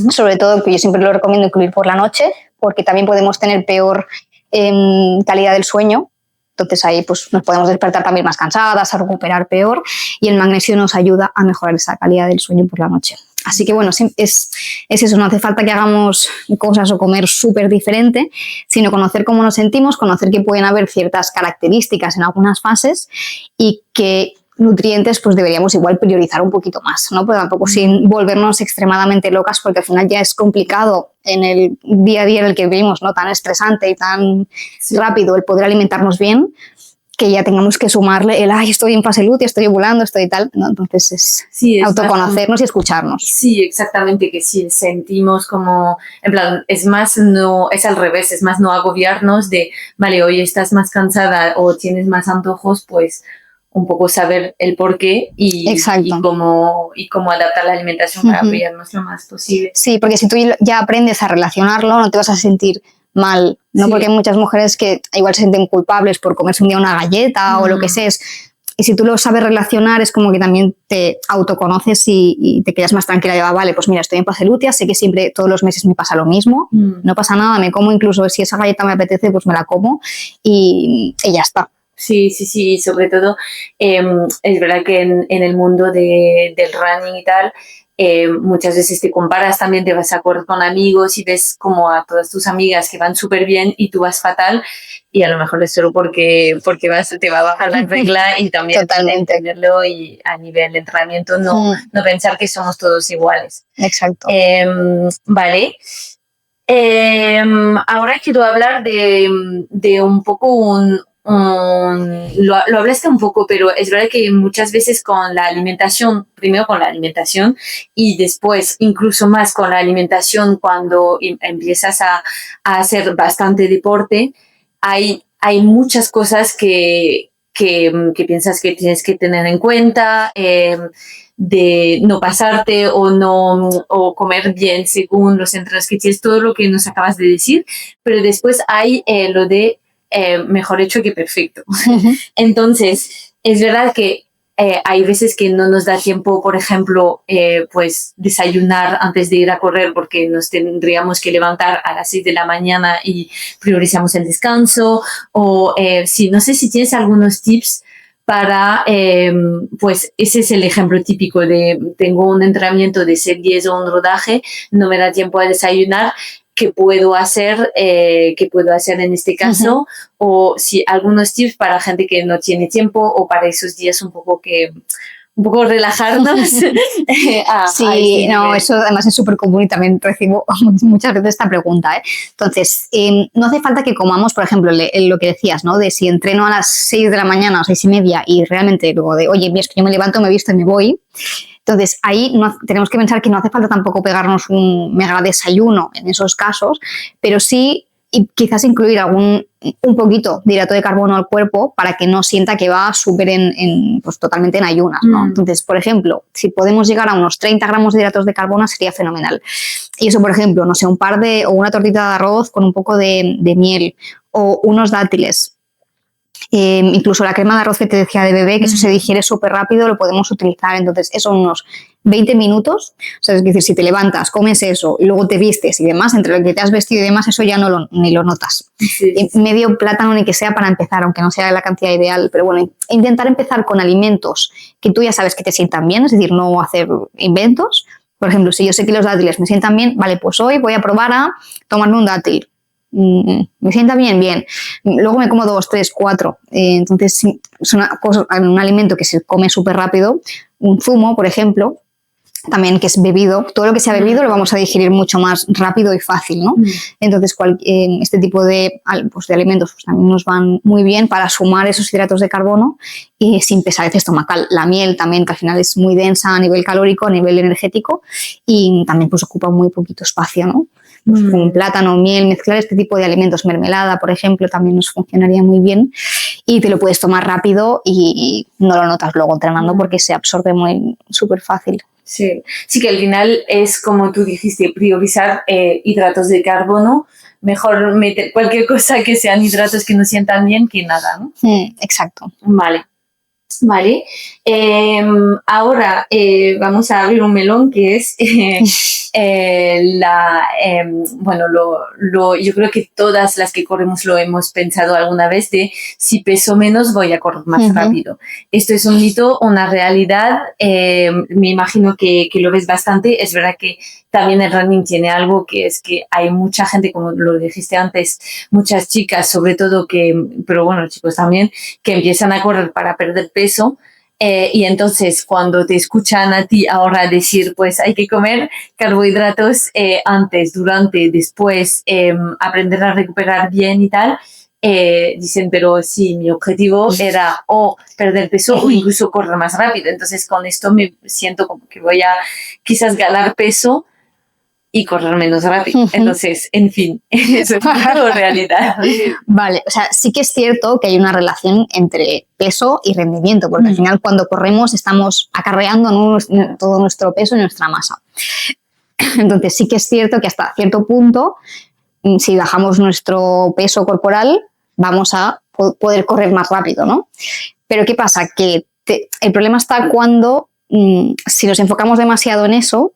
S1: sobre todo, que yo siempre lo recomiendo incluir por la noche, porque también podemos tener peor calidad del sueño. Entonces ahí pues, nos podemos despertar también más cansadas, a recuperar peor, y el magnesio nos ayuda a mejorar esa calidad del sueño por la noche. Así que bueno, es eso, no hace falta que hagamos cosas o comer súper diferente, sino conocer cómo nos sentimos, conocer que pueden haber ciertas características en algunas fases y que nutrientes pues deberíamos igual priorizar un poquito más, ¿no? Pero tampoco sin volvernos extremadamente locas, porque al final ya es complicado en el día a día en el que vivimos, ¿no? Tan estresante y tan rápido el poder alimentarnos bien, que ya tengamos que sumarle estoy en fase lútea, estoy ovulando, estoy tal, ¿no? Entonces es autoconocernos y escucharnos.
S2: Sí, exactamente, que si sentimos como, en plan, es al revés, es más no agobiarnos de, vale, hoy estás más cansada o tienes más antojos, pues un poco saber el por qué y cómo adaptar la alimentación para apoyarnos lo más posible.
S1: Sí, porque si tú ya aprendes a relacionarlo, no te vas a sentir mal, ¿no? Sí. Porque hay muchas mujeres que igual se sienten culpables por comerse un día una galleta o lo que sea. Y si tú lo sabes relacionar, es como que también te autoconoces y te quedas más tranquila. Y vale, pues mira, estoy en fase lútea, sé que siempre, todos los meses me pasa lo mismo, no pasa nada, me como incluso si esa galleta me apetece, pues me la como y ya está.
S2: Sí, sobre todo es verdad que en el mundo del running y tal, muchas veces te comparas también, te vas a correr con amigos y ves como a todas tus amigas que van súper bien y tú vas fatal y a lo mejor es solo porque te va a bajar la regla y también entenderlo y a nivel de entrenamiento no pensar que somos todos iguales.
S1: Exacto.
S2: Vale. Ahora quiero hablar de un poco lo hablaste un poco, pero es verdad que muchas veces con la alimentación, primero con la alimentación y después incluso más con la alimentación cuando empiezas a hacer bastante deporte, hay muchas cosas que que piensas que tienes que tener en cuenta, de no pasarte o comer bien según los entrenos que tienes, todo lo que nos acabas de decir, pero después hay lo de mejor hecho que perfecto. Entonces, es verdad que hay veces que no nos da tiempo, por ejemplo, pues desayunar antes de ir a correr porque nos tendríamos que levantar a las 6 de la mañana y priorizamos el descanso. O sí, no sé si tienes algunos tips para, pues ese es el ejemplo típico de tengo un entrenamiento de series o un rodaje, no me da tiempo a desayunar. ¿Qué puedo hacer en este caso? O si algunos tips para gente que no tiene tiempo o para esos días un poco relajarnos.
S1: Sí, no, eso además es súper común y también recibo muchas veces esta pregunta. Entonces, no hace falta que comamos, por ejemplo, lo que decías, ¿no? De si entreno a las 6 de la mañana o 6:30 y realmente luego de, oye, es que yo me levanto, me visto y me voy. Entonces, ahí tenemos que pensar que no hace falta tampoco pegarnos un mega desayuno en esos casos, pero sí y quizás incluir un poquito de hidrato de carbono al cuerpo para que no sienta que va súper pues totalmente en ayunas, ¿no? Entonces, por ejemplo, si podemos llegar a unos 30 gramos de hidratos de carbono sería fenomenal. Y eso, por ejemplo, no sé, o una tortita de arroz con un poco de miel o unos dátiles. Incluso la crema de arroz que te decía de bebé, que eso se digiere súper rápido, lo podemos utilizar. Entonces, eso unos 20 minutos. O sea, es decir, si te levantas, comes eso y luego te vistes y demás, entre lo que te has vestido y demás, eso ya ni lo notas. Sí. Medio plátano ni que sea para empezar, aunque no sea la cantidad ideal. Pero bueno, intentar empezar con alimentos que tú ya sabes que te sientan bien, es decir, no hacer inventos. Por ejemplo, si yo sé que los dátiles me sientan bien, vale, pues hoy voy a probar a tomarme un dátil. Me sienta bien. Luego me como 2, 3, 4. Entonces, es un alimento que se come súper rápido. Un zumo, por ejemplo, también que es bebido. Todo lo que sea bebido lo vamos a digerir mucho más rápido y fácil, ¿no? Entonces, este tipo de alimentos pues, también nos van muy bien para sumar esos hidratos de carbono y sin pesadez estomacal. La miel también, que al final es muy densa a nivel calórico, a nivel energético y también pues ocupa muy poquito espacio, ¿no? Pues con plátano, miel, mezclar este tipo de alimentos, mermelada, por ejemplo, también nos funcionaría muy bien y te lo puedes tomar rápido y no lo notas luego entrenando porque se absorbe súper fácil.
S2: Sí, que al final es como tú dijiste, priorizar hidratos de carbono, mejor meter cualquier cosa que sean hidratos que no sientan bien que nada, ¿no?
S1: Exacto.
S2: Vale. Ahora vamos a abrir un melón que es yo creo que todas las que corremos lo hemos pensado alguna vez de si peso menos voy a correr más rápido. Esto es un mito, una realidad, me imagino que lo ves bastante. Es verdad que también el running tiene algo que es que hay mucha gente, como lo dijiste antes, muchas chicas sobre todo pero bueno, chicos también, que empiezan a correr para perder peso. Y entonces cuando te escuchan a ti ahora decir pues hay que comer carbohidratos antes, durante, después, aprender a recuperar bien y tal, dicen pero sí, mi objetivo era o perder peso o incluso correr más rápido, entonces con esto me siento como que voy a quizás ganar peso y correr menos rápido. Entonces, en fin, eso es una realidad.
S1: Vale, o sea, sí que es cierto que hay una relación entre peso y rendimiento, porque al final cuando corremos estamos acarreando, ¿no?, todo nuestro peso y nuestra masa. Entonces, sí que es cierto que hasta cierto punto, si bajamos nuestro peso corporal, vamos a poder correr más rápido, ¿no? Pero ¿qué pasa? Que el problema está cuando, si nos enfocamos demasiado en eso,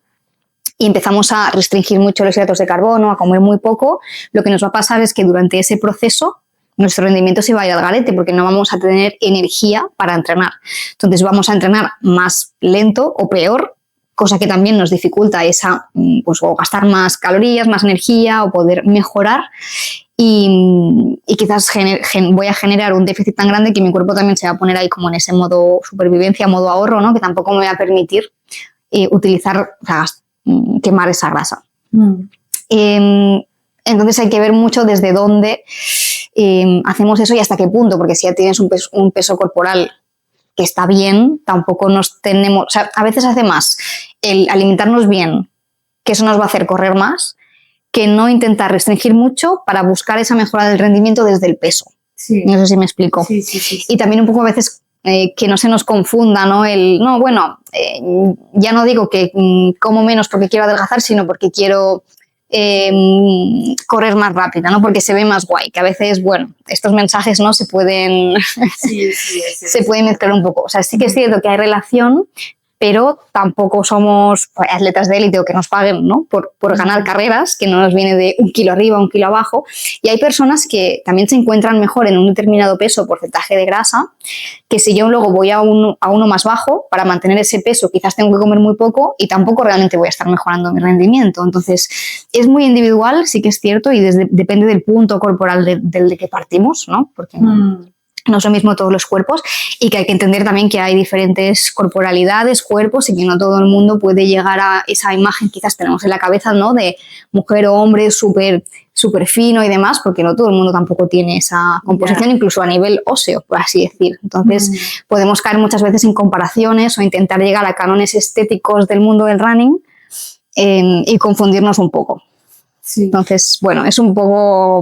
S1: y empezamos a restringir mucho los hidratos de carbono, a comer muy poco, lo que nos va a pasar es que durante ese proceso nuestro rendimiento se va a ir al garete porque no vamos a tener energía para entrenar. Entonces vamos a entrenar más lento o peor, cosa que también nos dificulta pues, o gastar más calorías, más energía o poder mejorar. Y quizás voy a generar un déficit tan grande que mi cuerpo también se va a poner ahí como en ese modo supervivencia, modo ahorro, ¿no?, que tampoco me va a permitir quemar esa grasa. Entonces hay que ver mucho desde dónde hacemos eso y hasta qué punto, porque si ya tienes un peso corporal que está bien, tampoco o sea, a veces hace más el alimentarnos bien, que eso nos va a hacer correr más, que no intentar restringir mucho para buscar esa mejora del rendimiento desde el peso.
S2: Sí.
S1: No sé si me explico.
S2: Sí, sí, sí, sí.
S1: Y también un poco a veces que no se nos confunda, ¿no? Ya no digo que como menos porque quiero adelgazar, sino porque quiero correr más rápida, ¿no? Porque se ve más guay, que a veces, bueno, estos mensajes no se pueden,
S2: Sí,
S1: se pueden mezclar un poco. O sea, sí que es cierto que hay relación, pero tampoco somos atletas de élite o que nos paguen, ¿no? por ganar carreras, que no nos viene de 1 kilo arriba, 1 kilo abajo. Y hay personas que también se encuentran mejor en un determinado peso o porcentaje de grasa, que si yo luego voy a uno más bajo, para mantener ese peso quizás tengo que comer muy poco y tampoco realmente voy a estar mejorando mi rendimiento. Entonces, es muy individual, sí que es cierto, y depende del punto corporal del de que partimos, ¿no? Porque no es lo mismo todos los cuerpos, y que hay que entender también que hay diferentes corporalidades, cuerpos, y que no todo el mundo puede llegar a esa imagen quizás tenemos en la cabeza, ¿no? De mujer o hombre súper fino y demás, porque no todo el mundo tampoco tiene esa composición, incluso a nivel óseo, por así decir. Entonces, podemos caer muchas veces en comparaciones o intentar llegar a cánones estéticos del mundo del running y confundirnos un poco. Sí. Entonces, bueno, es un poco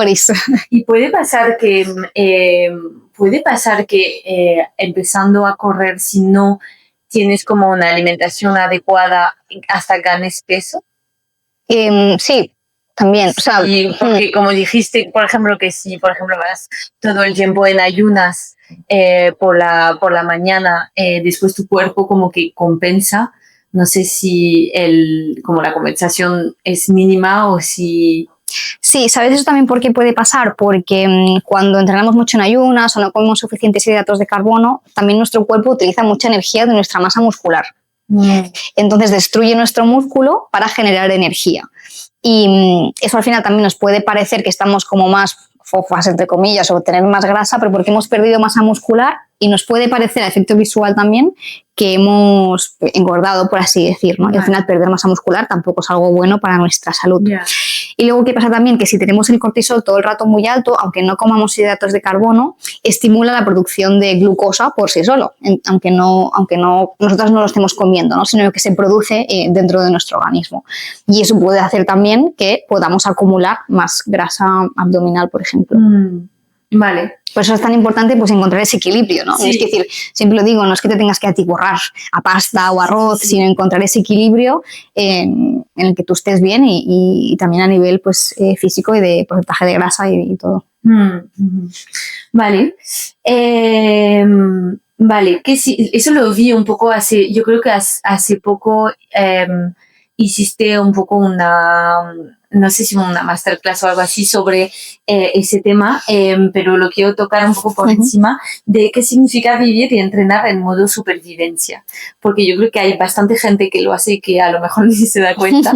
S1: gris.
S2: Y puede pasar que empezando a correr, si no tienes como una alimentación adecuada, hasta ganes peso.
S1: Sí, también. O sea,
S2: porque como dijiste, por ejemplo, que si por ejemplo vas todo el tiempo en ayunas por la mañana, después tu cuerpo como que compensa. No sé si como la compensación es mínima o si...
S1: Sí, ¿sabes eso también por qué puede pasar? Porque cuando entrenamos mucho en ayunas o no comemos suficientes hidratos de carbono, también nuestro cuerpo utiliza mucha energía de nuestra masa muscular. Entonces destruye nuestro músculo para generar energía. Y eso al final también nos puede parecer que estamos como más fofas, entre comillas, o tener más grasa, pero porque hemos perdido masa muscular, y nos puede parecer a efecto visual también que hemos engordado, por así decir, ¿no? Y al final perder masa muscular tampoco es algo bueno para nuestra salud. Y luego, ¿qué pasa también? Que si tenemos el cortisol todo el rato muy alto, aunque no comamos hidratos de carbono, estimula la producción de glucosa por sí solo, aunque nosotros no lo estemos comiendo, ¿no? Sino que se produce dentro de nuestro organismo. Y eso puede hacer también que podamos acumular más grasa abdominal, por ejemplo.
S2: Vale.
S1: Por eso es tan importante pues encontrar ese equilibrio, ¿no?
S2: Sí.
S1: Es decir, siempre lo digo, no es que te tengas que atiborrar a pasta o arroz, sino encontrar ese equilibrio en el que tú estés bien y también a nivel pues físico y de porcentaje de grasa y todo.
S2: Vale. Vale, que sí, eso lo vi un poco yo creo que hace poco hiciste un poco no sé si una masterclass o algo así sobre ese tema, pero lo quiero tocar un poco por encima de qué significa vivir y entrenar en modo supervivencia, porque yo creo que hay bastante gente que lo hace y que a lo mejor ni se da cuenta.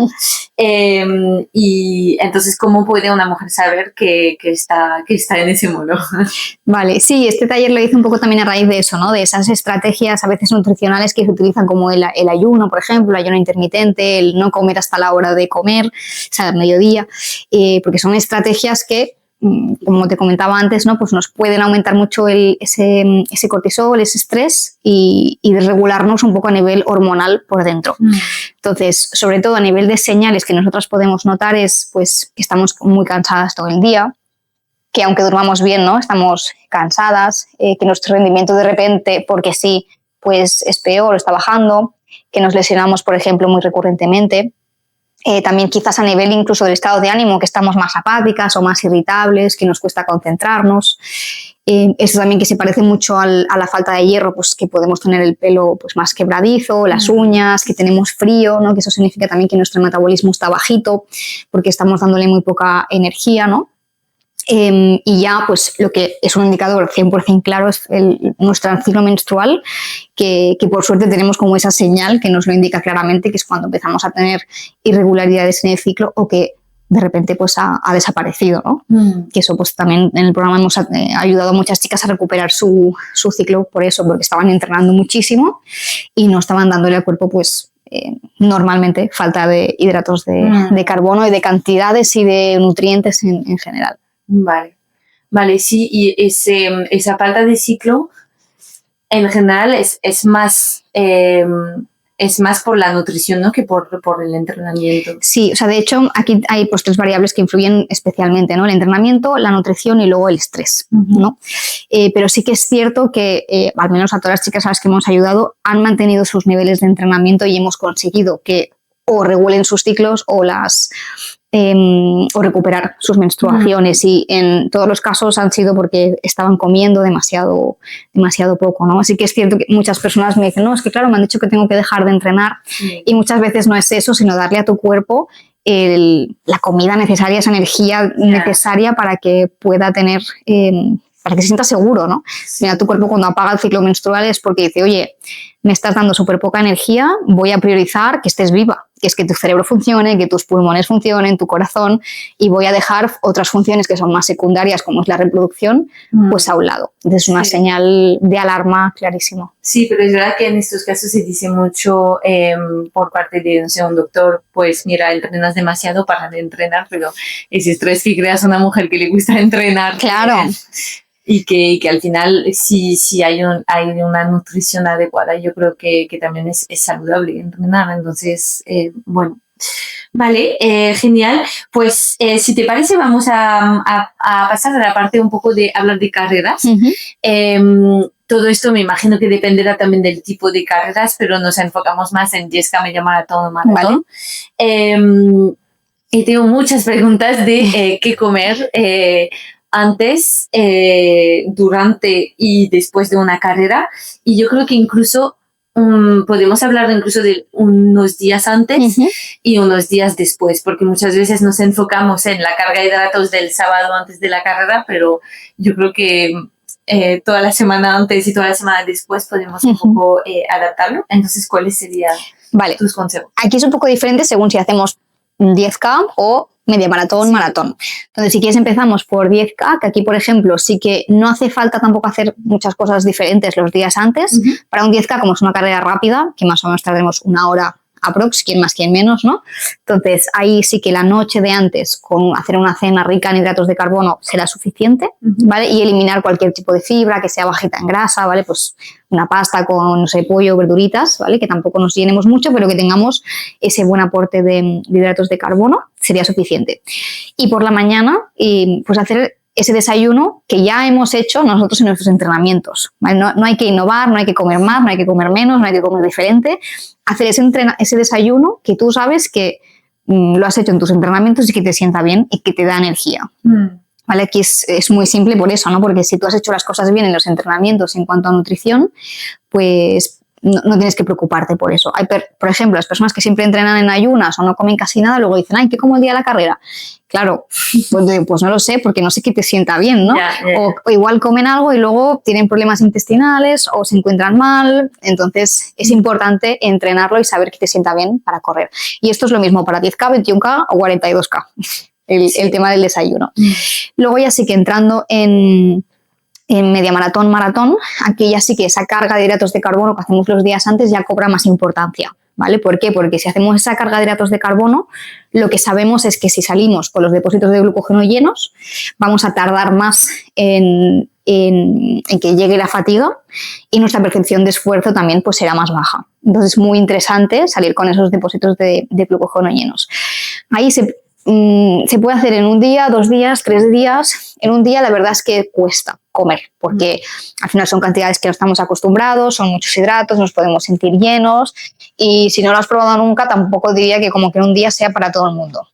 S2: Y entonces, ¿cómo puede una mujer saber que está en ese modo?
S1: Vale, sí, este taller lo hice un poco también a raíz de eso, ¿no? De esas estrategias a veces nutricionales que se utilizan como el ayuno, por ejemplo, el ayuno intermitente, el no comer hasta la hora de comer, o sea, al mediodía, porque son estrategias que, como te comentaba antes, ¿no? Pues nos pueden aumentar mucho ese cortisol, ese estrés y desregularnos un poco a nivel hormonal por dentro. Entonces, sobre todo a nivel de señales que nosotras podemos notar es pues que estamos muy cansadas todo el día, que aunque durmamos bien, ¿no? Estamos cansadas, que nuestro rendimiento de repente, porque sí, pues es peor, está bajando, que nos lesionamos, por ejemplo, muy recurrentemente. También quizás a nivel incluso del estado de ánimo, que estamos más apáticas o más irritables, que nos cuesta concentrarnos. Eso también que se parece mucho a la falta de hierro, pues que podemos tener el pelo pues más quebradizo, las uñas, que tenemos frío, ¿no? Que eso significa también que nuestro metabolismo está bajito, porque estamos dándole muy poca energía, ¿no? Y ya, pues lo que es un indicador 100% claro es nuestro ciclo menstrual, que por suerte tenemos como esa señal que nos lo indica claramente, que es cuando empezamos a tener irregularidades en el ciclo o que de repente pues ha desaparecido, ¿no? Que eso pues también en el programa hemos ayudado a muchas chicas a recuperar su ciclo por eso, porque estaban entrenando muchísimo y no estaban dándole al cuerpo pues normalmente falta de hidratos de carbono y de cantidades y de nutrientes en general.
S2: Vale, sí, y esa falta de ciclo en general es más es más por la nutrición, ¿no? Que por el entrenamiento.
S1: Sí, o sea, de hecho, aquí hay pues 3 variables que influyen especialmente, ¿no? El entrenamiento, la nutrición y luego el estrés, ¿no? Pero sí que es cierto que, al menos a todas las chicas a las que hemos ayudado, han mantenido sus niveles de entrenamiento y hemos conseguido que o regulen sus ciclos o recuperar sus menstruaciones, y en todos los casos han sido porque estaban comiendo demasiado poco, ¿no? Así que es cierto que muchas personas me dicen, no, es que claro, me han dicho que tengo que dejar de entrenar, y muchas veces no es eso, sino darle a tu cuerpo la comida necesaria, esa energía necesaria para que pueda tener, para que se sienta seguro, ¿no? Mira, tu cuerpo cuando apaga el ciclo menstrual es porque dice, oye, me estás dando súper poca energía, voy a priorizar que estés viva, que es que tu cerebro funcione, que tus pulmones funcionen, tu corazón, y voy a dejar otras funciones que son más secundarias, como es la reproducción, pues a un lado. Es una señal de alarma clarísimo.
S2: Sí, pero es verdad que en estos casos se dice mucho por parte de, no sé, un doctor, pues mira, entrenas demasiado, para de entrenar, pero ese estrés que creas a una mujer que le gusta entrenar.
S1: Claro.
S2: Y que al final si hay una nutrición adecuada, yo creo que también es saludable entrenar. Entonces, bueno, vale, genial. Pues si te parece vamos a pasar a la parte un poco de hablar de carreras. Todo esto me imagino que dependerá también del tipo de carreras, pero nos enfocamos más en 10K, media maratón o maratón. Vale. Y tengo muchas preguntas de qué comer antes, durante y después de una carrera, y yo creo que incluso podemos hablar incluso de unos días antes y unos días después, porque muchas veces nos enfocamos en la carga de hidratos del sábado antes de la carrera, pero yo creo que toda la semana antes y toda la semana después podemos un poco adaptarlo. Entonces, ¿cuáles serían tus consejos?
S1: Aquí es un poco diferente según si hacemos 10K o media maratón, maratón. Entonces, si quieres empezamos por 10K, que aquí, por ejemplo, sí que no hace falta tampoco hacer muchas cosas diferentes los días antes. Para un 10K, como es una carrera rápida, que más o menos tardaremos 1 hora aprox, quien más, quien menos, ¿no? Entonces, ahí sí que la noche de antes, con hacer una cena rica en hidratos de carbono, será suficiente, ¿vale? Y eliminar cualquier tipo de fibra que sea bajita en grasa, ¿vale? Pues una pasta con, no sé, pollo, verduritas, ¿vale? Que tampoco nos llenemos mucho, pero que tengamos ese buen aporte de hidratos de carbono, sería suficiente. Y por la mañana, pues hacer ese desayuno que ya hemos hecho nosotros en nuestros entrenamientos, ¿vale? No hay que innovar, no hay que comer más, no hay que comer menos, no hay que comer diferente. Hacer ese desayuno que tú sabes que lo has hecho en tus entrenamientos y que te sienta bien y que te da energía. ¿Vale? Aquí es muy simple por eso, ¿no? Porque si tú has hecho las cosas bien en los entrenamientos en cuanto a nutrición, pues no tienes que preocuparte por eso. Hay, por ejemplo, las personas que siempre entrenan en ayunas o no comen casi nada, luego dicen, ay, ¿qué como el día de la carrera? Claro, pues no lo sé, porque no sé qué te sienta bien, ¿no? O igual comen algo y luego tienen problemas intestinales o se encuentran mal. Entonces, es importante entrenarlo y saber que te sienta bien para correr. Y esto es lo mismo para 10K, 21K o 42K, el tema del desayuno. Luego ya sí que entrando en media maratón, maratón, aquí ya sí que esa carga de hidratos de carbono que hacemos los días antes ya cobra más importancia, ¿vale? ¿Por qué? Porque si hacemos esa carga de hidratos de carbono, lo que sabemos es que si salimos con los depósitos de glucógeno llenos, vamos a tardar más en que llegue la fatiga y nuestra percepción de esfuerzo también pues será más baja. Entonces es muy interesante salir con esos depósitos de glucógeno llenos. Ahí se puede hacer en un día, 2 días, 3 días. En un día la verdad es que cuesta comer, porque al final son cantidades que no estamos acostumbrados, son muchos hidratos, nos podemos sentir llenos, y si no lo has probado nunca tampoco diría que como que un día sea para todo el mundo.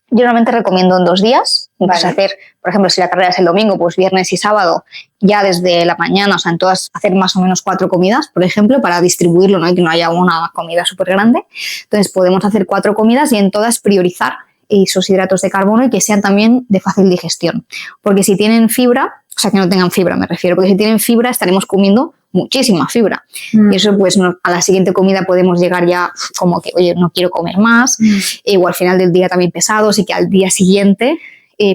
S1: Yo normalmente recomiendo en 2 días, pues hacer, por ejemplo, si la carrera es el domingo, pues viernes y sábado, ya desde la mañana, o sea, en todas hacer más o menos 4 comidas, por ejemplo, para distribuirlo, ¿no? Y que no haya una comida súper grande. Entonces podemos hacer 4 comidas y en todas priorizar esos hidratos de carbono y que sean también de fácil digestión. Porque si tienen fibra, o sea, que no tengan fibra, me refiero, porque si tienen fibra estaremos comiendo muchísima fibra. Y eso, pues, a la siguiente comida podemos llegar ya como que, oye, no quiero comer más, o al final del día también pesados, y que al día siguiente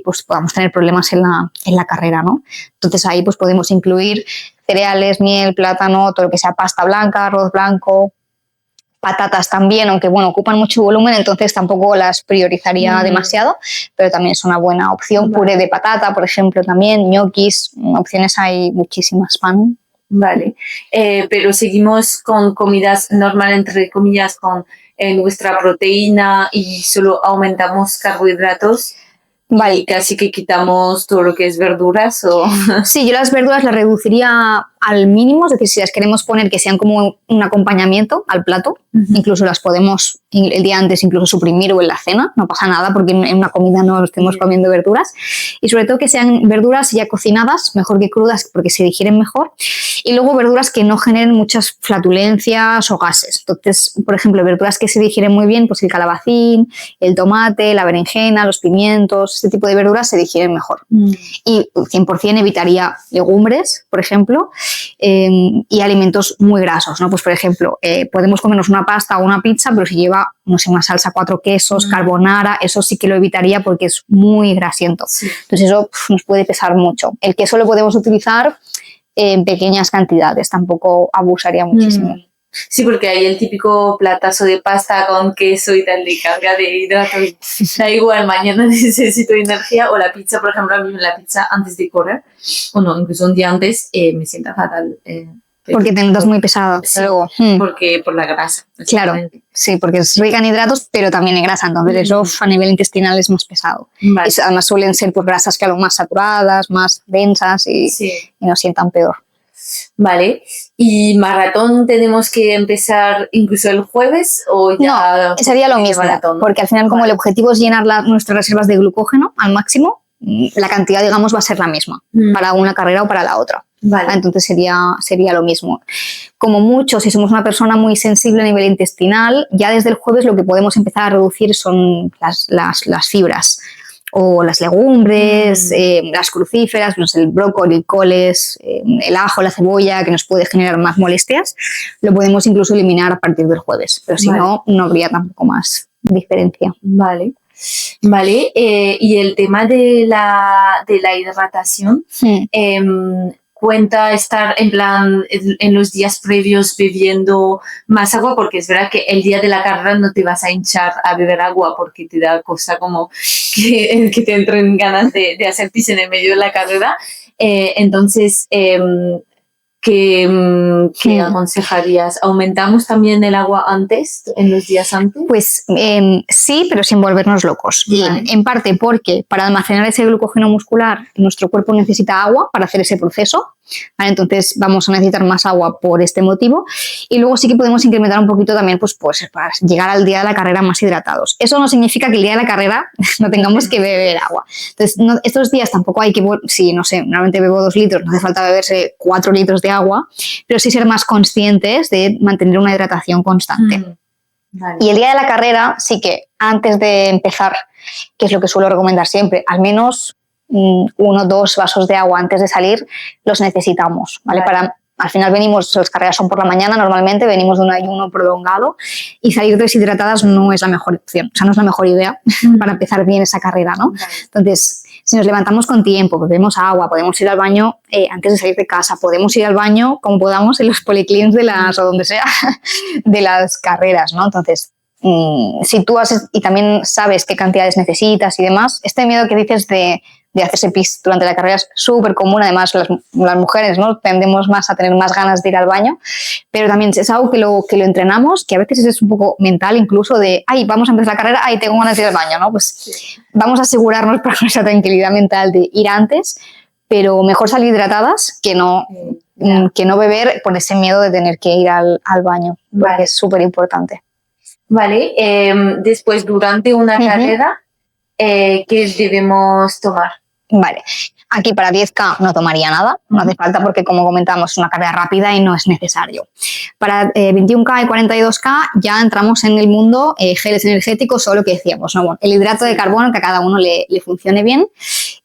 S1: pues podamos tener problemas en la carrera, ¿no? Entonces ahí pues podemos incluir cereales, miel, plátano, todo lo que sea pasta blanca, arroz blanco, patatas también, aunque bueno, ocupan mucho volumen, entonces tampoco las priorizaría demasiado, pero también es una buena opción. Puré de patata, por ejemplo, también, ñoquis, opciones hay muchísimas, pan.
S2: Vale. Pero seguimos con comidas normal, entre comillas, con nuestra proteína y solo aumentamos carbohidratos.
S1: Vale.
S2: Y casi que quitamos todo lo que es verduras o...
S1: Sí, yo las verduras las reduciría al mínimo, es decir, si las queremos poner que sean como un acompañamiento al plato, incluso las podemos el día antes incluso suprimir o en la cena, no pasa nada porque en una comida no estemos comiendo verduras, y sobre todo que sean verduras ya cocinadas, mejor que crudas porque se digieren mejor, y luego verduras que no generen muchas flatulencias o gases. Entonces, por ejemplo, verduras que se digieren muy bien, pues el calabacín, el tomate, la berenjena, los pimientos, este tipo de verduras se digieren mejor. Y 100% evitaría legumbres, por ejemplo, y alimentos muy grasos, ¿no? Pues, por ejemplo, podemos comernos una pasta o una pizza, pero si lleva, no sé, una salsa 4 quesos, carbonara, eso sí que lo evitaría porque es muy grasiento. Sí. Entonces eso nos puede pesar mucho. El queso lo podemos utilizar en pequeñas cantidades, tampoco abusaría muchísimo.
S2: Sí, porque hay el típico platazo de pasta con queso y tal de carga de hidratos. Da igual, mañana necesito energía. O la pizza, por ejemplo, a mí la pizza antes de correr, o no, incluso un día antes, me sienta fatal.
S1: Porque te notas muy pesado.
S2: Sí,
S1: luego.
S2: Porque por la grasa.
S1: Claro, sí, porque es rica en hidratos, pero también en grasa. Entonces eso a nivel intestinal es más pesado. Vale. Y además suelen ser pues, grasas que algo más saturadas, más densas y nos sientan peor.
S2: Vale, ¿y maratón tenemos que empezar incluso el jueves o ya?
S1: No, sería lo mismo, maratón, ¿no? Porque al final como el objetivo es llenar nuestras reservas de glucógeno al máximo, la cantidad, digamos, va a ser la misma para una carrera o para la otra. Vale. Entonces sería lo mismo. Como mucho, si somos una persona muy sensible a nivel intestinal, ya desde el jueves lo que podemos empezar a reducir son las fibras. O las legumbres, las crucíferas, pues el brócoli, coles, el ajo, la cebolla, que nos puede generar más molestias, lo podemos incluso eliminar a partir del jueves. Pero si no, no habría tampoco más diferencia.
S2: Vale. Vale, y el tema de la hidratación, cuenta estar en plan en los días previos bebiendo más agua, porque es verdad que el día de la carrera no te vas a hinchar a beber agua porque te da cosa como que te entren ganas de hacer pis en el medio de la carrera. Entonces, ¿qué aconsejarías? ¿Aumentamos también el agua antes, en los días antes?
S1: Pues sí, pero sin volvernos locos. Vale. En parte porque para almacenar ese glucógeno muscular nuestro cuerpo necesita agua para hacer ese proceso. ¿Vale? Entonces vamos a necesitar más agua por este motivo y luego sí que podemos incrementar un poquito también pues para llegar al día de la carrera más hidratados. Eso no significa que el día de la carrera no tengamos que beber agua. Entonces estos días tampoco hay que, si no sé, normalmente bebo 2 litros, no hace falta beberse 4 litros de agua, pero sí ser más conscientes de mantener una hidratación constante. Vale. Y el día de la carrera sí que antes de empezar, que es lo que suelo recomendar siempre, al menos 1 o 2 vasos de agua antes de salir los necesitamos, ¿vale? Al final las carreras son por la mañana, normalmente venimos de un ayuno prolongado y salir deshidratadas no es la mejor opción, o sea, no es la mejor idea para empezar bien esa carrera, ¿no? Entonces, si nos levantamos con tiempo, bebemos agua, podemos ir al baño antes de salir de casa, podemos ir al baño como podamos en los policlinics o donde sea de las carreras, ¿no? Entonces, si tú haces y también sabes qué cantidades necesitas y demás, este miedo que dices de hacerse pis durante la carrera es súper común. Además, las mujeres, ¿no? Tendemos más a tener más ganas de ir al baño, pero también es algo que lo entrenamos, que a veces es un poco mental incluso de, vamos a empezar la carrera, tengo ganas de ir al baño, ¿no? Pues vamos a asegurarnos para nuestra tranquilidad mental de ir antes, pero mejor salir hidratadas que no beber por ese miedo de tener que ir al baño, porque es súper importante.
S2: Vale, después durante una carrera, ¿qué debemos tomar?
S1: Vale, aquí para 10K no tomaría nada, no hace falta porque como comentamos es una carrera rápida y no es necesario. Para 21K y 42K ya entramos en el mundo geles energéticos o lo que decíamos, ¿no? Bueno, el hidrato de carbono que a cada uno le funcione bien.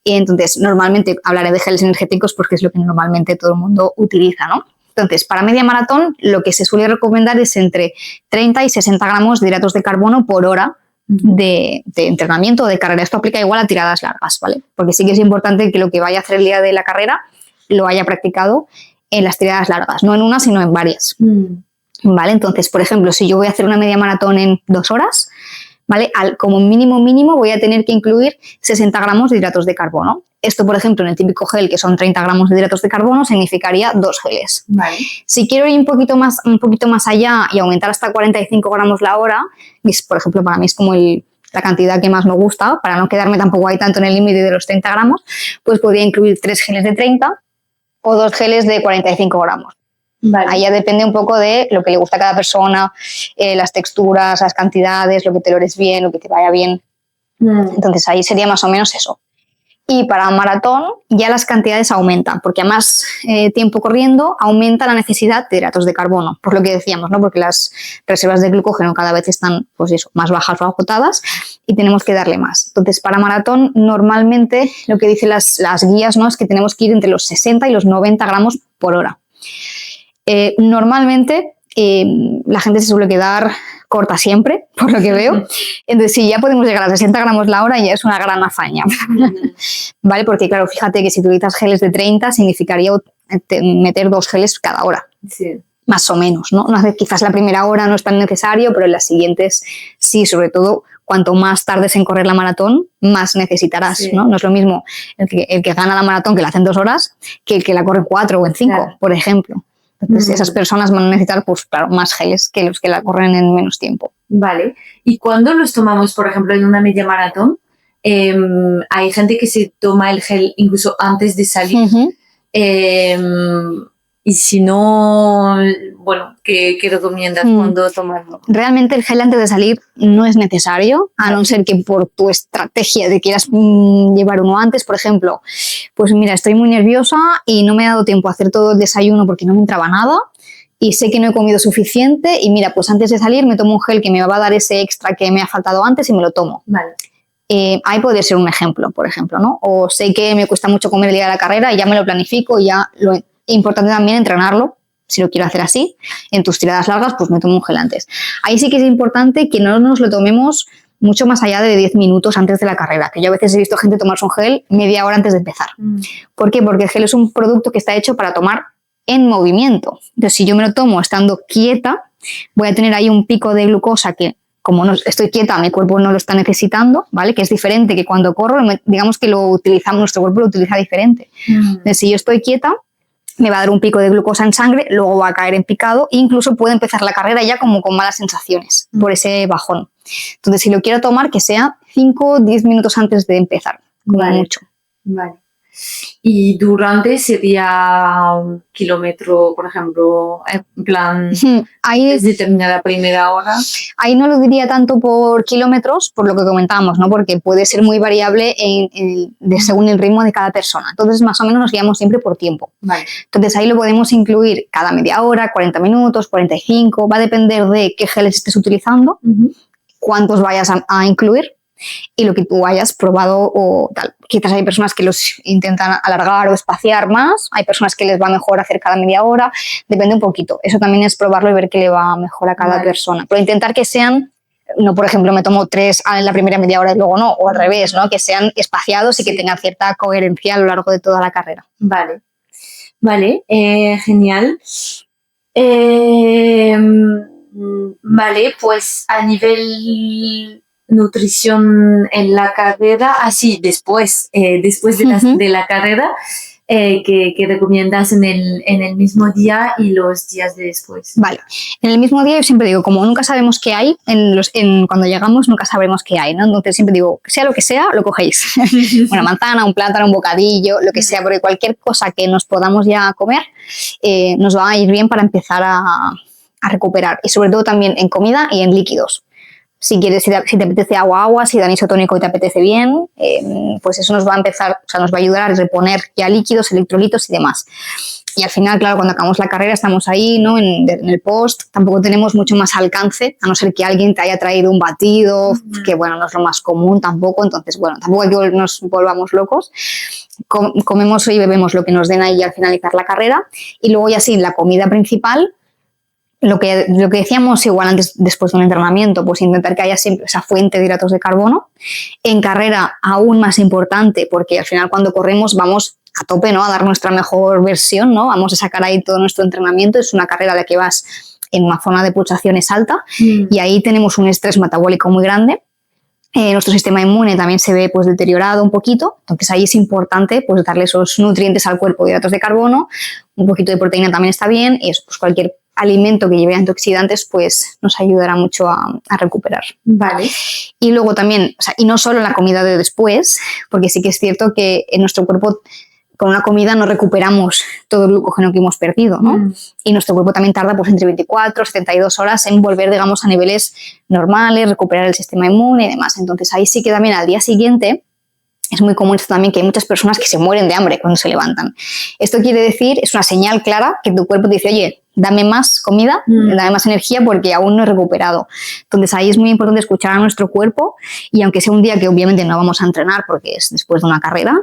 S1: Y entonces normalmente hablaré de geles energéticos porque es lo que normalmente todo el mundo utiliza, ¿no? Entonces, para media maratón lo que se suele recomendar es entre 30 y 60 gramos de hidratos de carbono por hora de entrenamiento o de carrera. Esto aplica igual a tiradas largas, ¿vale? Porque sí que es importante que lo que vaya a hacer el día de la carrera lo haya practicado en las tiradas largas, no en una, sino en varias. ¿Vale? Entonces, por ejemplo, si yo voy a hacer una media maratón en 2 horas, ¿vale? Como mínimo voy a tener que incluir 60 gramos de hidratos de carbono. Esto, por ejemplo, en el típico gel, que son 30 gramos de hidratos de carbono, significaría 2 geles.
S2: Vale.
S1: Si quiero ir un poquito más allá y aumentar hasta 45 gramos la hora, por ejemplo, para mí es como la cantidad que más me gusta, para no quedarme tampoco ahí tanto en el límite de los 30 gramos, pues podría incluir 3 geles de 30 o 2 geles de 45 gramos.
S2: Vale.
S1: Ahí ya depende un poco de lo que le gusta a cada persona, las texturas, las cantidades, lo que te lores bien, lo que te vaya bien. Entonces ahí sería más o menos eso. Y para maratón ya las cantidades aumentan, porque a más tiempo corriendo aumenta la necesidad de hidratos de carbono, por lo que decíamos, ¿no? Porque las reservas de glucógeno cada vez están, pues eso, más bajas o agotadas y tenemos que darle más. Entonces, para maratón normalmente lo que dicen las guías, ¿no? Es que tenemos que ir entre los 60 y los 90 gramos por hora. Normalmente la gente se suele quedar corta siempre, por lo que veo. Entonces, si ya podemos llegar a 60 gramos la hora, ya es una gran hazaña. ¿Vale? Porque, claro, fíjate que si utilizas geles de 30, significaría meter 2 geles cada hora.
S2: Sí.
S1: Más o menos, ¿no? Quizás la primera hora no es tan necesario, pero en las siguientes sí, sobre todo cuanto más tardes en correr la maratón, más necesitarás, sí. ¿No? No es lo mismo el que gana la maratón, que la hace en 2 horas, que el que la corre en 4 o en 5, claro. Por ejemplo. Entonces, esas personas van a necesitar, pues claro, más geles que los que la corren en menos tiempo.
S2: Vale. ¿Y cuándo los tomamos, por ejemplo, en una media maratón? Hay gente que se toma el gel incluso antes de salir. Y si no, bueno, ¿qué recomiendas cuando tomarlo?
S1: Realmente el gel antes de salir no es necesario, a no ser que por tu estrategia de quieras llevar uno antes. Por ejemplo, pues mira, estoy muy nerviosa y no me he dado tiempo a hacer todo el desayuno porque no me entraba nada y sé que no he comido suficiente y mira, pues antes de salir me tomo un gel que me va a dar ese extra que me ha faltado antes y me lo tomo.
S2: Vale.
S1: Ahí podría ser un ejemplo, por ejemplo, ¿no? O sé que me cuesta mucho comer el día de la carrera y ya me lo planifico y ya lo... Importante también entrenarlo, si lo quiero hacer así, en tus tiradas largas, pues me tomo un gel antes. Ahí sí que es importante que no nos lo tomemos mucho más allá de 10 minutos antes de la carrera, que yo a veces he visto gente tomarse un gel media hora antes de empezar. ¿Por qué? Porque el gel es un producto que está hecho para tomar en movimiento. Entonces, si yo me lo tomo estando quieta, voy a tener ahí un pico de glucosa que, como no estoy quieta, mi cuerpo no lo está necesitando, ¿vale? Que es diferente que cuando corro, digamos que nuestro cuerpo lo utiliza diferente. Entonces, si yo estoy quieta, me va a dar un pico de glucosa en sangre, luego va a caer en picado e incluso puede empezar la carrera ya como con malas sensaciones por ese bajón. Entonces, si lo quiero tomar, que sea 5 o 10 minutos antes de empezar, como mucho.
S2: Vale. Y durante sería un kilómetro, por ejemplo, en plan, ¿es determinada primera hora?
S1: Ahí no lo diría tanto por kilómetros, por lo que comentábamos, ¿no? Porque puede ser muy variable según el ritmo de cada persona. Entonces, más o menos nos guiamos siempre por tiempo.
S2: Vale.
S1: Entonces, ahí lo podemos incluir cada media hora, 40 minutos, 45, va a depender de qué geles estés utilizando, cuántos vayas a incluir y lo que tú hayas probado o tal. Quizás hay personas que los intentan alargar o espaciar más, hay personas que les va mejor hacer cada media hora, depende un poquito. Eso también es probarlo y ver qué le va mejor a cada persona. Pero intentar que sean, no por ejemplo me tomo 3 en la primera media hora y luego no, o al revés, ¿no? Que sean espaciados y que tengan cierta coherencia a lo largo de toda la carrera.
S2: Vale, vale, genial. Vale, pues a nivel nutrición en la carrera, así después de la carrera, que recomiendas en el mismo día y los días de después.
S1: Vale, en el mismo día yo siempre digo, como nunca sabemos qué hay, cuando llegamos nunca sabremos qué hay, ¿no? Entonces siempre digo, sea lo que sea, lo cogéis. Una manzana, un plátano, un bocadillo, lo que sea, porque cualquier cosa que nos podamos ya comer nos va a ir bien para empezar a recuperar. Y sobre todo también en comida y en líquidos. Si quieres, si te apetece agua, si dan isotónico y te apetece bien, pues eso nos va a empezar, o sea, nos va a ayudar a reponer ya líquidos, electrolitos y demás. Y al final, claro, cuando acabamos la carrera estamos ahí, ¿no? En el post, tampoco tenemos mucho más alcance, a no ser que alguien te haya traído un batido, que bueno, no es lo más común tampoco, entonces bueno, tampoco hay que nos volvamos locos. Comemos y bebemos lo que nos den ahí al finalizar la carrera y luego ya sí, la comida principal. Lo que decíamos igual antes, después de un entrenamiento, pues intentar que haya siempre esa fuente de hidratos de carbono. En carrera aún más importante, porque al final cuando corremos vamos a tope, ¿no? A dar nuestra mejor versión, ¿no? Vamos a sacar ahí todo nuestro entrenamiento. Es una carrera a la que vas en una zona de pulsaciones alta y ahí tenemos un estrés metabólico muy grande. nuestro sistema inmune también se ve pues deteriorado un poquito, entonces ahí es importante pues darle esos nutrientes al cuerpo, hidratos de carbono, un poquito de proteína también está bien, y eso, pues cualquier alimento que lleve antioxidantes pues nos ayudará mucho a recuperar.
S2: Vale.
S1: Y luego también, o sea, y no solo en la comida de después, porque sí que es cierto que en nuestro cuerpo con una comida no recuperamos todo el glucógeno que hemos perdido, ¿no? Y nuestro cuerpo también tarda pues entre 24 y 72 horas en volver, digamos, a niveles normales, recuperar el sistema inmune y demás. Entonces ahí sí que también al día siguiente es muy común esto también, que hay muchas personas que se mueren de hambre cuando se levantan. Esto quiere decir, es una señal clara que tu cuerpo te dice, oye, dame más comida, dame más energía porque aún no he recuperado. Entonces ahí es muy importante escuchar a nuestro cuerpo, y aunque sea un día que obviamente no vamos a entrenar porque es después de una carrera,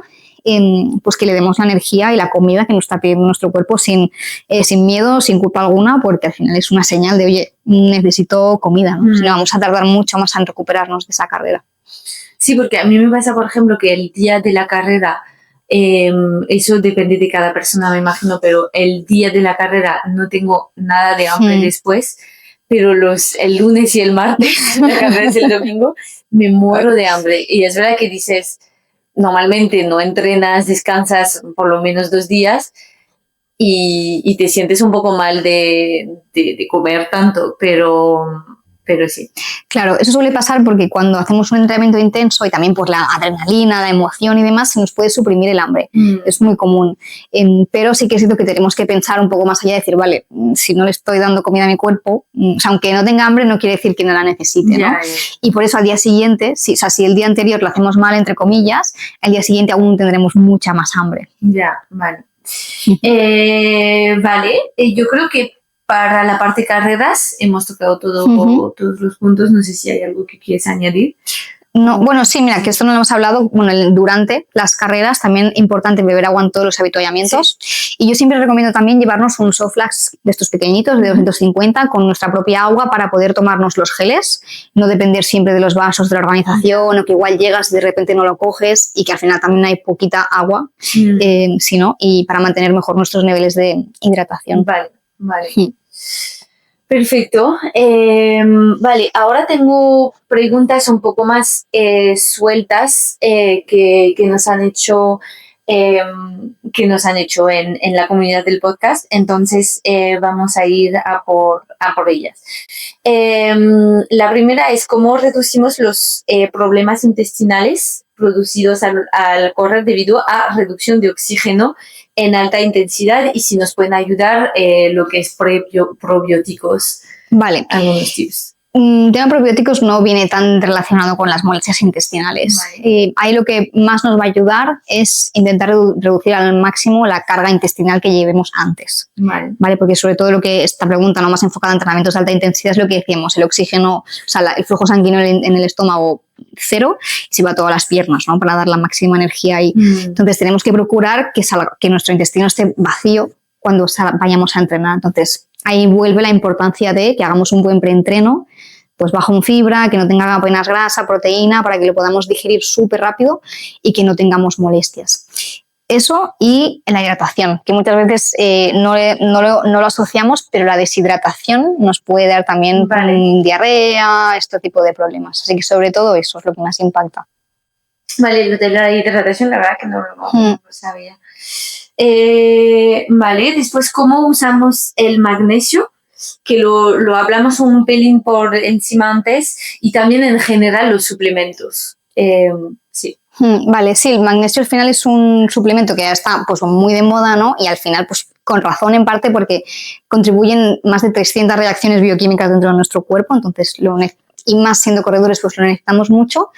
S1: pues que le demos la energía y la comida que nos está pidiendo nuestro cuerpo sin miedo, sin culpa alguna, porque al final es una señal de, oye, necesito comida, ¿no? Si no, vamos a tardar mucho más en recuperarnos de esa carrera.
S2: Sí, porque a mí me pasa, por ejemplo, que el día de la carrera, eso depende de cada persona, me imagino, pero el día de la carrera no tengo nada de hambre después, pero el lunes y el martes, la carrera es el domingo, me muero de hambre. Y es verdad que dices, normalmente no entrenas, descansas por lo menos 2 días y te sientes un poco mal de comer tanto, pero sí.
S1: Claro, eso suele pasar porque cuando hacemos un entrenamiento intenso y también por la adrenalina, la emoción y demás, se nos puede suprimir el hambre. Es muy común. Pero sí que es cierto que tenemos que pensar un poco más allá y decir, vale, si no le estoy dando comida a mi cuerpo, o sea, aunque no tenga hambre, no quiere decir que no la necesite, ¿no? Y por eso al día siguiente, si el día anterior lo hacemos mal, entre comillas, al día siguiente aún tendremos mucha más hambre.
S2: Ya, vale. Vale, yo creo que para la parte de carreras hemos tocado todos los puntos. No sé si hay algo que quieres añadir.
S1: No, bueno, sí, mira, que esto no lo hemos hablado, bueno, durante las carreras también es importante beber agua en todos los avituallamientos. Sí. Y yo siempre recomiendo también llevarnos un soft flask de estos pequeñitos, de 250, con nuestra propia agua para poder tomarnos los geles, no depender siempre de los vasos de la organización, o que igual llegas y de repente no lo coges y que al final también hay poquita agua, sino, y para mantener mejor nuestros niveles de hidratación.
S2: Vale. Perfecto. Vale, ahora tengo preguntas un poco más sueltas que nos han hecho en la comunidad del podcast. Entonces vamos a ir a por ellas. La primera es cómo reducimos los problemas intestinales producidos al correr debido a reducción de oxígeno en alta intensidad, y si nos pueden ayudar lo que es probióticos.
S1: Vale.
S2: Algunos tips.
S1: El tema probióticos no viene tan relacionado con las molestias intestinales. Vale. Ahí lo que más nos va a ayudar es intentar reducir al máximo la carga intestinal que llevemos antes. Vale, porque sobre todo lo que esta pregunta no más enfocada en entrenamientos de alta intensidad es lo que decíamos, el oxígeno, o sea, el flujo sanguíneo en el estómago 0 y se va a todas las piernas, ¿no? Para dar la máxima energía ahí. Entonces tenemos que procurar que nuestro intestino esté vacío cuando vayamos a entrenar. Entonces ahí vuelve la importancia de que hagamos un buen preentreno, pues bajo en fibra, que no tenga apenas grasa, proteína, para que lo podamos digerir súper rápido y que no tengamos molestias. Eso, y la hidratación, que muchas veces no lo asociamos, pero la deshidratación nos puede dar también diarrea, este tipo de problemas. Así que sobre todo eso es lo que más impacta.
S2: Vale, lo de la hidratación la verdad que no lo sabía. Vale, después, ¿cómo usamos el magnesio? Que lo hablamos un pelín por encima antes, y también en general los suplementos. Sí.
S1: Vale, sí, el magnesio al final es un suplemento que ya está pues muy de moda, ¿no? Y al final, pues con razón en parte, porque contribuyen más de 300 reacciones bioquímicas dentro de nuestro cuerpo, entonces y más siendo corredores, pues lo necesitamos mucho,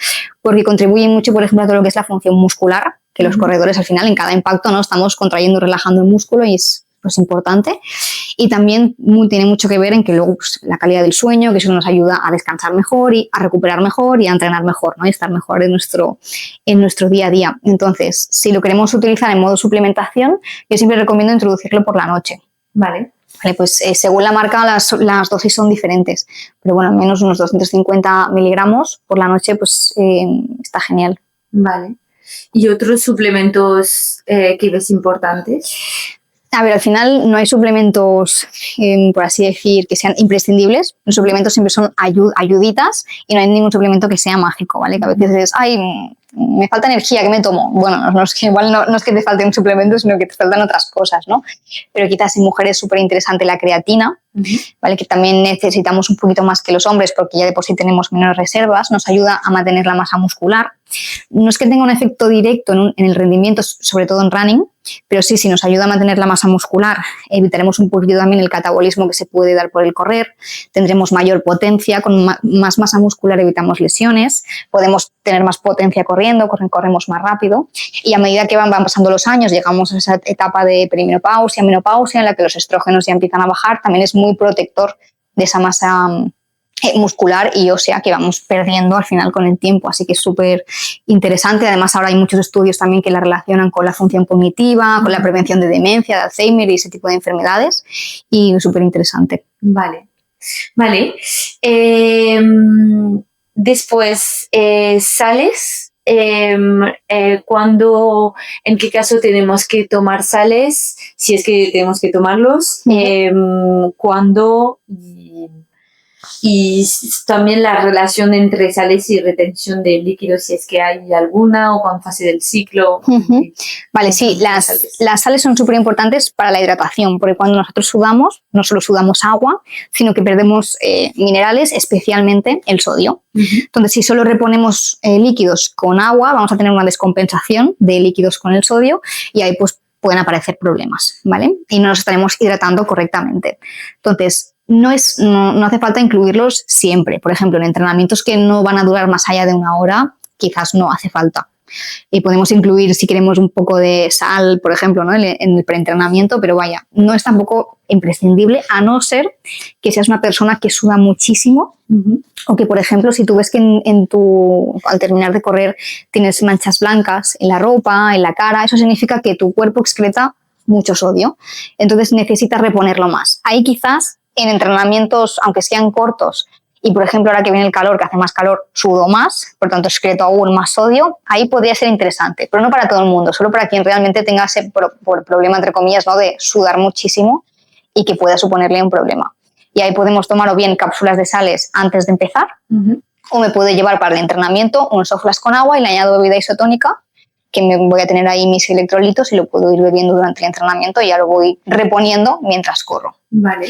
S1: porque contribuyen mucho, por ejemplo, a todo lo que es la función muscular, que los corredores al final en cada impacto, ¿no? Estamos contrayendo y relajando el músculo, y es pues importante. Y también tiene mucho que ver en que luego pues, la calidad del sueño, que eso nos ayuda a descansar mejor y a recuperar mejor y a entrenar mejor, ¿no? Y estar mejor en nuestro día a día. Entonces, si lo queremos utilizar en modo suplementación, yo siempre recomiendo introducirlo por la noche. Vale, pues según la marca las dosis son diferentes, pero bueno, al menos unos 250 miligramos por la noche pues está genial.
S2: Vale. ¿Y otros suplementos que ves importantes?
S1: A ver, al final no hay suplementos, por así decir, que sean imprescindibles. Los suplementos siempre son ayuditas y no hay ningún suplemento que sea mágico, ¿vale? Que a veces dices, ay, me falta energía, ¿qué me tomo? Bueno, no es que, igual no es que te falte un suplemento, sino que te faltan otras cosas, ¿no? Pero quizás en mujeres es súper interesante la creatina, ¿vale? Que también necesitamos un poquito más que los hombres porque ya de por sí tenemos menores reservas, nos ayuda a mantener la masa muscular. No es que tenga un efecto directo en el rendimiento, sobre todo en running, pero sí, si nos ayuda a mantener la masa muscular, evitaremos un poquito también el catabolismo que se puede dar por el correr, tendremos mayor potencia, con más masa muscular evitamos lesiones, podemos tener más potencia corriendo, corremos más rápido y a medida que van pasando los años llegamos a esa etapa de perimenopausia, menopausia en la que los estrógenos ya empiezan a bajar, también es muy protector de esa masa muscular y ósea que vamos perdiendo al final con el tiempo, así que es súper interesante. Además ahora hay muchos estudios también que la relacionan con la función cognitiva, con la prevención de demencia, de Alzheimer y ese tipo de enfermedades y súper interesante.
S2: Vale. Después sales. Cuando, en qué caso tenemos que tomar sales, si es que tenemos que tomarlos, cuándo y también la relación entre sales y retención de líquidos, si es que hay alguna o con fase del ciclo.
S1: Vale, sí, las sales son súper importantes para la hidratación, porque cuando nosotros sudamos, no solo sudamos agua, sino que perdemos minerales, especialmente el sodio. Entonces, si solo reponemos líquidos con agua, vamos a tener una descompensación de líquidos con el sodio y ahí pues pueden aparecer problemas, ¿vale? Y no nos estaremos hidratando correctamente. Entonces, no hace falta incluirlos siempre. Por ejemplo, en entrenamientos que no van a durar más allá de 1 hora, quizás no hace falta. Y podemos incluir, si queremos, un poco de sal, por ejemplo, ¿no? en el preentrenamiento, pero vaya, no es tampoco imprescindible, a no ser que seas una persona que suda muchísimo o que, por ejemplo, si tú ves que al terminar de correr tienes manchas blancas en la ropa, en la cara, eso significa que tu cuerpo excreta mucho sodio, entonces necesitas reponerlo más. Ahí quizás en entrenamientos, aunque sean cortos, y por ejemplo ahora que viene el calor, que hace más calor, sudo más, por tanto excreto aún más sodio, ahí podría ser interesante, pero no para todo el mundo, solo para quien realmente tenga ese problema, entre comillas, ¿no? De sudar muchísimo y que pueda suponerle un problema. Y ahí podemos tomar o bien cápsulas de sales antes de empezar, o me puedo llevar para el entrenamiento un soft flask con agua y le añado bebida isotónica, que me voy a tener ahí mis electrolitos y lo puedo ir bebiendo durante el entrenamiento y ya lo voy reponiendo mientras corro.
S2: Vale.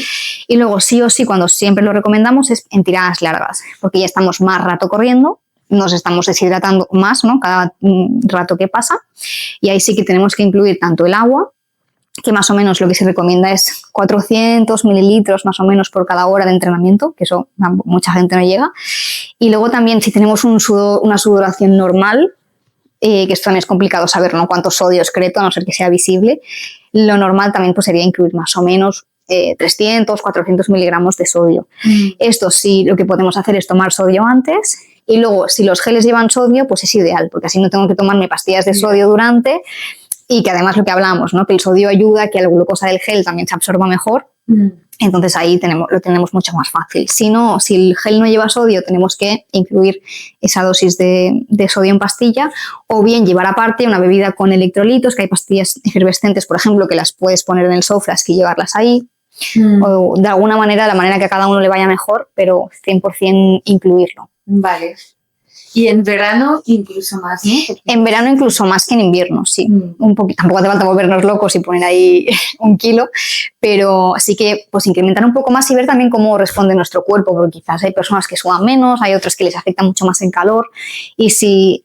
S1: Y luego sí o sí, cuando siempre lo recomendamos es en tiradas largas, porque ya estamos más rato corriendo, nos estamos deshidratando más, ¿no? Cada rato que pasa, y ahí sí que tenemos que incluir tanto el agua, que más o menos lo que se recomienda es 400 mililitros más o menos por cada hora de entrenamiento, que eso mucha gente no llega, y luego también si tenemos una sudoración normal, que esto también es complicado saber, ¿no? Cuánto sodio excreto, a no ser que sea visible. Lo normal también pues, sería incluir más o menos 300, 400 miligramos de sodio. Esto sí, lo que podemos hacer es tomar sodio antes y luego si los geles llevan sodio, pues es ideal, porque así no tengo que tomarme pastillas de sodio durante y que además lo que hablamos, ¿no? Que el sodio ayuda a que la glucosa del gel también se absorba mejor. Entonces ahí lo tenemos mucho más fácil. Si el gel no lleva sodio, tenemos que incluir esa dosis de sodio en pastilla o bien llevar aparte una bebida con electrolitos, que hay pastillas efervescentes, por ejemplo, que las puedes poner en el soft flask y llevarlas ahí. O de alguna manera, la manera que a cada uno le vaya mejor, pero 100% incluirlo.
S2: Vale. Y en verano incluso más, ¿no?
S1: En verano incluso más que en invierno, sí. Un poquito, tampoco hace falta volvernos locos y poner ahí 1 kilo, pero sí que pues incrementar un poco más y ver también cómo responde nuestro cuerpo, porque quizás hay personas que sudan menos, hay otras que les afecta mucho más el calor y si,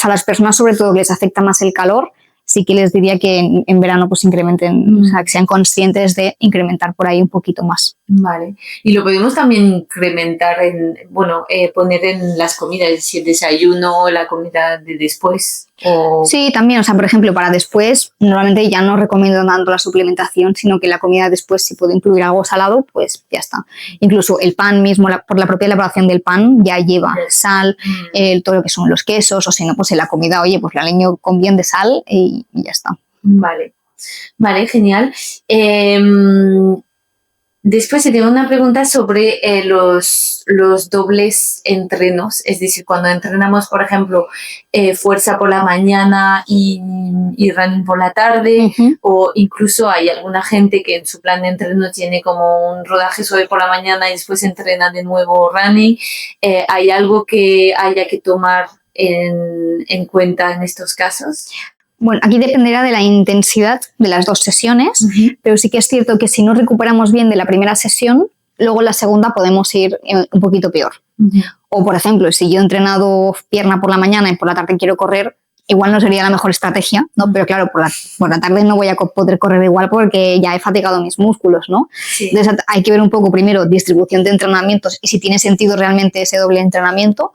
S1: a las personas sobre todo que les afecta más el calor, sí que les diría que en verano pues incrementen, o sea, que sean conscientes de incrementar por ahí un poquito más.
S2: Vale. Y lo podemos también incrementar poner en las comidas, es decir, desayuno, la comida de después.
S1: Sí, también, o sea, por ejemplo, para después, normalmente ya no recomiendo tanto la suplementación, sino que la comida después, si puedo incluir algo salado, pues ya está. Incluso el pan mismo, por la propia elaboración del pan, ya lleva sal, todo lo que son los quesos, o si no, pues en la comida, oye, pues la leño con bien de sal y ya está.
S2: Vale, genial. Después tengo una pregunta sobre los dobles entrenos, es decir, cuando entrenamos, por ejemplo, fuerza por la mañana y running por la tarde, o incluso hay alguna gente que en su plan de entreno tiene como un rodaje suave por la mañana y después entrena de nuevo running. ¿Hay algo que haya que tomar en cuenta en estos casos?
S1: Bueno, aquí dependerá de la intensidad de las dos sesiones, pero sí que es cierto que si no recuperamos bien de la primera sesión, luego en la segunda podemos ir un poquito peor. O, por ejemplo, si yo he entrenado pierna por la mañana y por la tarde quiero correr, igual no sería la mejor estrategia, ¿no? Pero claro, por la tarde no voy a poder correr igual porque ya he fatigado mis músculos, ¿no? Sí. Entonces hay que ver un poco primero distribución de entrenamientos y si tiene sentido realmente ese doble entrenamiento.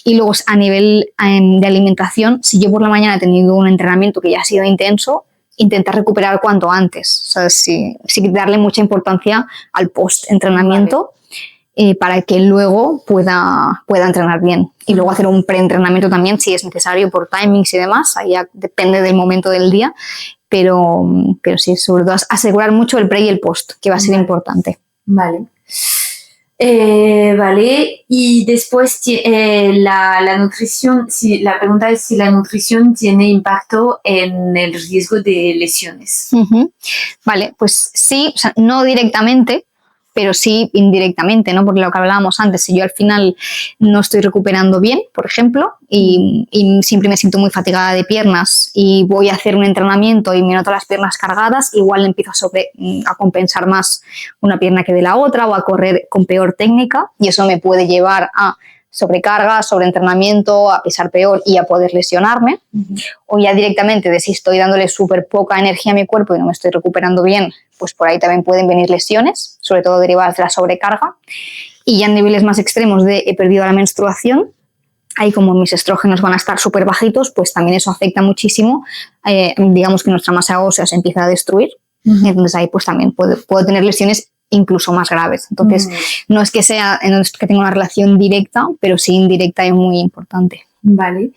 S1: Y luego a nivel de alimentación, si yo por la mañana he tenido un entrenamiento que ya ha sido intenso, intentar recuperar cuanto antes. O sea, sí darle mucha importancia al post-entrenamiento. Vale. Para que luego pueda entrenar bien. Y luego hacer un preentrenamiento también si es necesario por timings y demás, ahí ya depende del momento del día, pero sí, sobre todo asegurar mucho el pre y el post, que va a ser importante.
S2: Vale. Vale, y después la nutrición, la pregunta es si la nutrición tiene impacto en el riesgo de lesiones.
S1: Vale, pues sí, o sea, no directamente, pero sí indirectamente, ¿no? Porque lo que hablábamos antes, si yo al final no estoy recuperando bien, por ejemplo, y siempre me siento muy fatigada de piernas y voy a hacer un entrenamiento y me noto las piernas cargadas, igual empiezo a compensar más una pierna que de la otra o a correr con peor técnica y eso me puede llevar a sobrecarga, sobreentrenamiento, a pisar peor y a poder lesionarme. O ya directamente de si estoy dándole súper poca energía a mi cuerpo y no me estoy recuperando bien, pues por ahí también pueden venir lesiones, sobre todo derivadas de la sobrecarga. Y ya en niveles más extremos de he perdido la menstruación, ahí como mis estrógenos van a estar súper bajitos, pues también eso afecta muchísimo, digamos que nuestra masa ósea se empieza a destruir, entonces ahí pues también puedo tener lesiones incluso más graves. Entonces, no es que tenga una relación directa, pero sí indirecta y muy importante.
S2: Vale.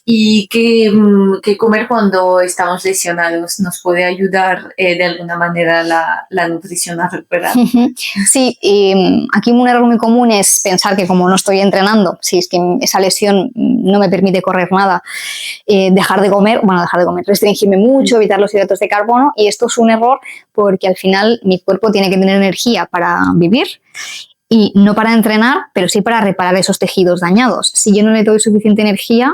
S2: ¿Y qué comer cuando estamos lesionados? ¿Nos puede ayudar de alguna manera la nutrición a recuperar?
S1: Sí, aquí un error muy común es pensar que como no estoy entrenando, si es que esa lesión no me permite correr nada, dejar de comer, restringirme mucho, evitar los hidratos de carbono, y esto es un error porque al final mi cuerpo tiene que tener energía para vivir y no para entrenar, pero sí para reparar esos tejidos dañados. Si yo no le doy suficiente energía,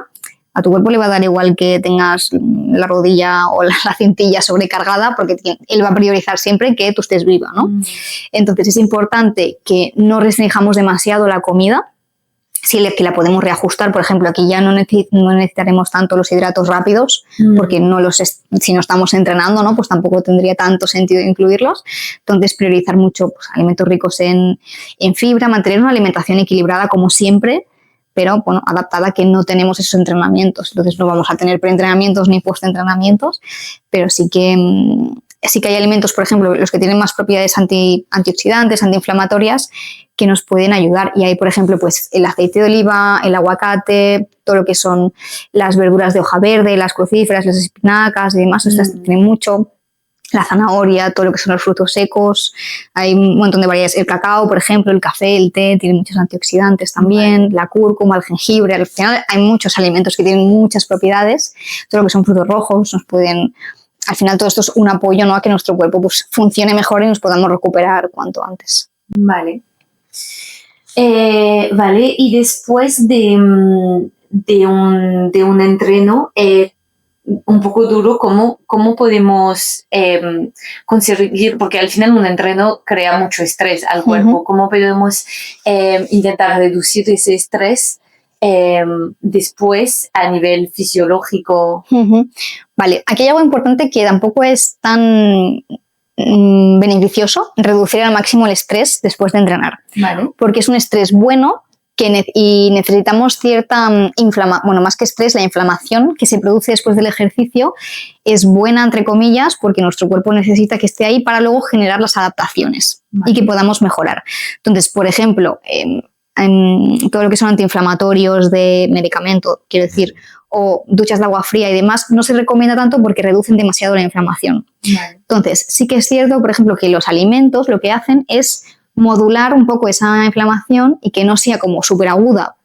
S1: a tu cuerpo le va a dar igual que tengas la rodilla o la cintilla sobrecargada, porque él va a priorizar siempre que tú estés viva, ¿no? Entonces es importante que no restringamos demasiado la comida, que la podemos reajustar. Por ejemplo, aquí ya no necesitaremos tanto los hidratos rápidos, porque si no estamos entrenando, ¿no? Pues tampoco tendría tanto sentido incluirlos. Entonces, priorizar mucho pues, alimentos ricos en fibra, mantener una alimentación equilibrada como siempre, pero bueno, adaptada a que no tenemos esos entrenamientos. Entonces, no vamos a tener preentrenamientos ni postentrenamientos, pero sí que hay alimentos, por ejemplo, los que tienen más propiedades antioxidantes, antiinflamatorias, que nos pueden ayudar. Y hay, por ejemplo, pues el aceite de oliva, el aguacate, todo lo que son las verduras de hoja verde, las crucíferas, las espinacas y demás, estas tienen mucho. La zanahoria, todo lo que son los frutos secos, hay un montón de variedades. El cacao, por ejemplo, el café, el té, tienen muchos antioxidantes también, la cúrcuma, el jengibre. Al final hay muchos alimentos que tienen muchas propiedades. Todo lo que son frutos rojos nos pueden... Al final todo esto es un apoyo, ¿no? A que nuestro cuerpo pues, funcione mejor y nos podamos recuperar cuanto antes.
S2: Vale. Vale, y después de un entreno un poco duro, ¿cómo podemos conseguir? Porque al final un entreno crea mucho estrés al cuerpo. ¿Cómo podemos intentar reducir ese estrés después a nivel fisiológico?
S1: Vale, aquí hay algo importante que tampoco es tan beneficioso, reducir al máximo el estrés después de entrenar.
S2: Vale.
S1: Porque es un estrés bueno y necesitamos cierta inflamación, más que estrés, la inflamación que se produce después del ejercicio es buena, entre comillas, porque nuestro cuerpo necesita que esté ahí para luego generar las adaptaciones y que podamos mejorar. Entonces, por ejemplo, todo lo que son antiinflamatorios de medicamento, quiero decir, o duchas de agua fría y demás, no se recomienda tanto porque reducen demasiado la inflamación.
S2: Vale.
S1: Entonces, sí que es cierto, por ejemplo, que los alimentos lo que hacen es modular un poco esa inflamación y que no sea como súper aguda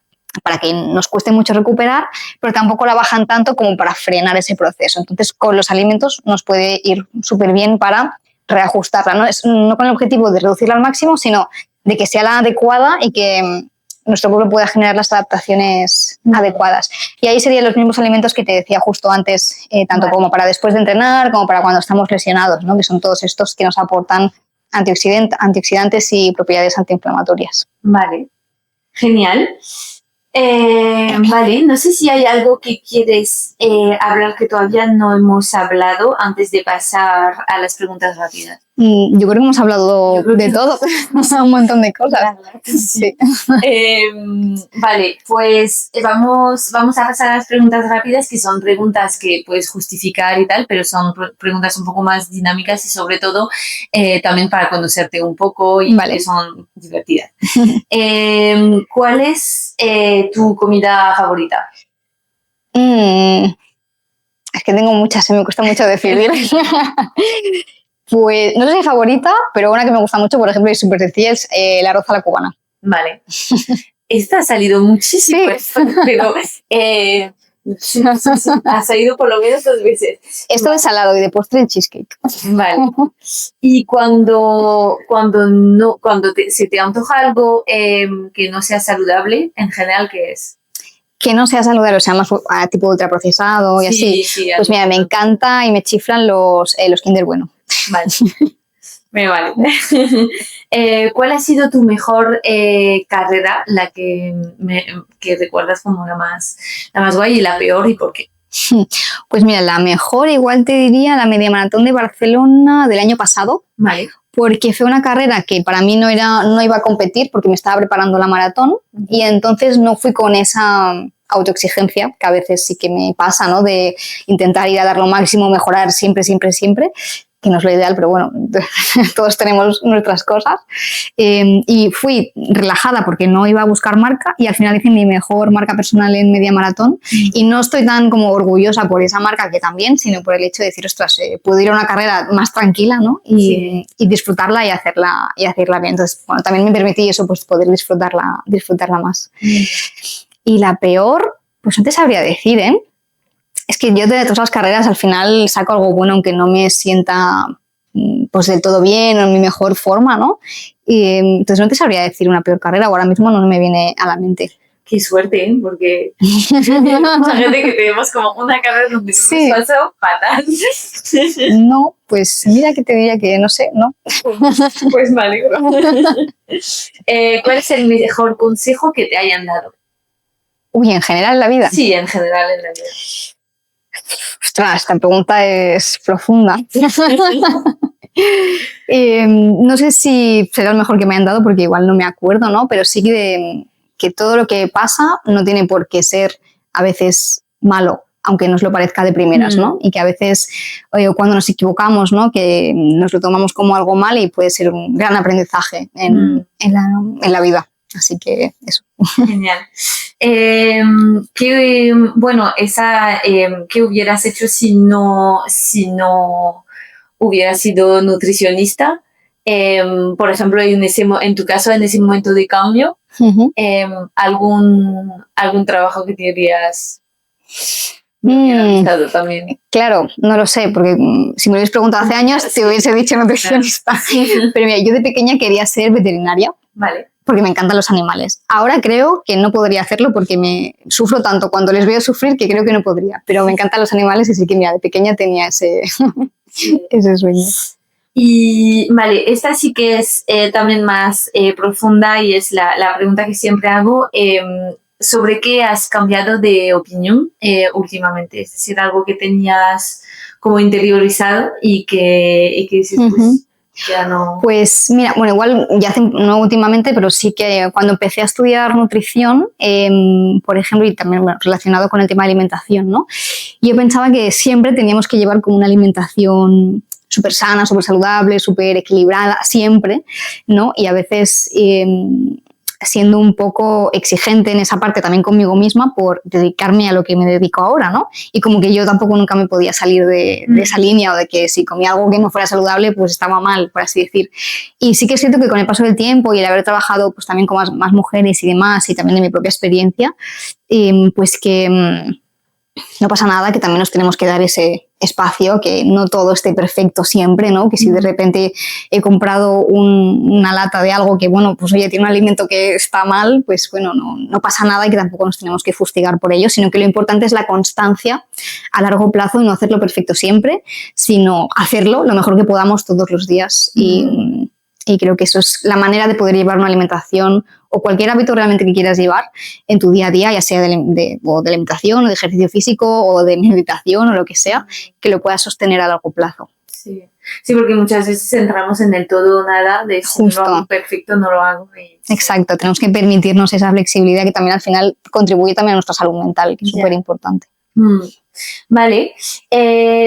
S1: para que nos cueste mucho recuperar, pero tampoco la bajan tanto como para frenar ese proceso. Entonces, con los alimentos nos puede ir súper bien para reajustarla, ¿no? No con el objetivo de reducirla al máximo, sino de que sea la adecuada y que nuestro cuerpo pueda generar las adaptaciones adecuadas. Y ahí serían los mismos alimentos que te decía justo antes, tanto como para después de entrenar, como para cuando estamos lesionados, ¿no? Que son todos estos que nos aportan antioxidantes y propiedades antiinflamatorias.
S2: Vale, genial. Vale, no sé si hay algo que quieres hablar que todavía no hemos hablado antes de pasar a las preguntas rápidas.
S1: Yo creo que hemos hablado de todo, un montón de cosas.
S2: Sí. Vale, pues vamos a pasar a las preguntas rápidas, que son preguntas que puedes justificar y tal, pero son preguntas un poco más dinámicas y sobre todo también para conocerte un poco y que son divertidas. ¿Cuál es tu comida favorita?
S1: Es que tengo muchas, me cuesta mucho decidir. Pues no sé si favorita, pero una que me gusta mucho, por ejemplo, y súper sencilla, es el arroz a la cubana.
S2: Vale. Esta ha salido muchísimo, sí. Pero ha salido por lo menos 2 veces.
S1: Esto de salado y de postre el cheesecake.
S2: Vale. Y se te antoja algo que no sea saludable, en general, ¿qué es?
S1: Que no sea saludable, o sea, más tipo ultraprocesado y así. Sí, pues mira, me encanta y me chiflan los Kinder Bueno.
S2: Vale. Me vale. ¿Cuál ha sido tu mejor carrera, la que recuerdas como la más guay, y la peor, y por qué?
S1: Pues mira, la mejor igual te diría la media maratón de Barcelona del año pasado.
S2: Vale.
S1: Porque fue una carrera que para mí no iba a competir porque me estaba preparando la maratón y entonces no fui con esa autoexigencia que a veces sí que me pasa, ¿no? De intentar ir a dar lo máximo, mejorar siempre, que no es lo ideal, pero bueno, todos tenemos nuestras cosas. Y fui relajada porque no iba a buscar marca y al final hice mi mejor marca personal en media maratón y no estoy tan como orgullosa por esa marca, que también, sino por el hecho de decir, ostras, puedo ir a una carrera más tranquila, ¿no? Y disfrutarla y hacerla bien. Entonces, bueno, también me permití eso, pues poder disfrutarla más. Y la peor, pues no te sabría decir, ¿eh? Es que yo de todas las carreras al final saco algo bueno, aunque no me sienta pues del todo bien o en mi mejor forma, ¿no? Y entonces no te sabría decir una peor carrera, ahora mismo no me viene a la mente.
S2: Qué suerte, ¿eh? Porque mucha gente que tenemos como una carrera donde sí. Nos pasó fatal.
S1: No, pues mira que te diría que no sé, ¿no?
S2: Pues me alegro. ¿Cuál es el mejor consejo que te hayan dado?
S1: Uy, ¿en general en la vida?
S2: Sí, en general en la vida.
S1: Ostras, esta pregunta es profunda. No sé si será el mejor que me han dado porque igual no me acuerdo, ¿no? Pero sí que todo lo que pasa no tiene por qué ser a veces malo, aunque nos lo parezca de primeras, ¿no? Y que a veces cuando nos equivocamos, ¿no? Que nos lo tomamos como algo mal y puede ser un gran aprendizaje en la vida. Así que eso.
S2: Genial. ¿Qué hubieras hecho si no hubieras sido nutricionista? Por ejemplo, en tu caso, en ese momento de cambio, algún trabajo que te hubieras realizado también.
S1: Claro, no lo sé, porque si me lo hubieras preguntado hace años, te hubiese dicho nutricionista. Pero mira, yo de pequeña quería ser veterinaria.
S2: Vale.
S1: Porque me encantan los animales. Ahora creo que no podría hacerlo porque me sufro tanto cuando les veo sufrir que creo que no podría. Pero me encantan los animales y sí que mira, de pequeña tenía ese sueño.
S2: Y vale, esta sí que es también más profunda y es la pregunta que siempre hago. ¿Sobre qué has cambiado de opinión últimamente? Es decir, algo que tenías como interiorizado y que dices, pues... Ya no.
S1: Pues mira, bueno, igual no últimamente, pero sí que cuando empecé a estudiar nutrición, por ejemplo, y también relacionado con el tema de alimentación, ¿no? Yo pensaba que siempre teníamos que llevar como una alimentación súper sana, súper saludable, súper equilibrada, siempre, ¿no? Y a veces siendo un poco exigente en esa parte también conmigo misma por dedicarme a lo que me dedico ahora, ¿no? Y como que yo tampoco nunca me podía salir de esa línea, o de que si comía algo que no fuera saludable, pues estaba mal, por así decir. Y sí que es cierto que con el paso del tiempo y el haber trabajado pues también con más mujeres y demás, y también de mi propia experiencia, pues que no pasa nada, que también nos tenemos que dar ese espacio, que no todo esté perfecto siempre, ¿no? Que si de repente he comprado una lata de algo que, bueno, pues oye, tiene un alimento que está mal, pues bueno, no pasa nada y que tampoco nos tenemos que fustigar por ello, sino que lo importante es la constancia a largo plazo y no hacerlo perfecto siempre, sino hacerlo lo mejor que podamos todos los días. Y creo que eso es la manera de poder llevar una alimentación o cualquier hábito realmente que quieras llevar en tu día a día, ya sea de alimentación o de ejercicio físico o de meditación o lo que sea, que lo puedas sostener a largo plazo.
S2: Sí, porque muchas veces entramos en el todo o nada, de si no lo hago perfecto, no lo hago.
S1: Exacto, tenemos que permitirnos esa flexibilidad que también al final contribuye también a nuestra salud mental, que es súper importante.
S2: Vale,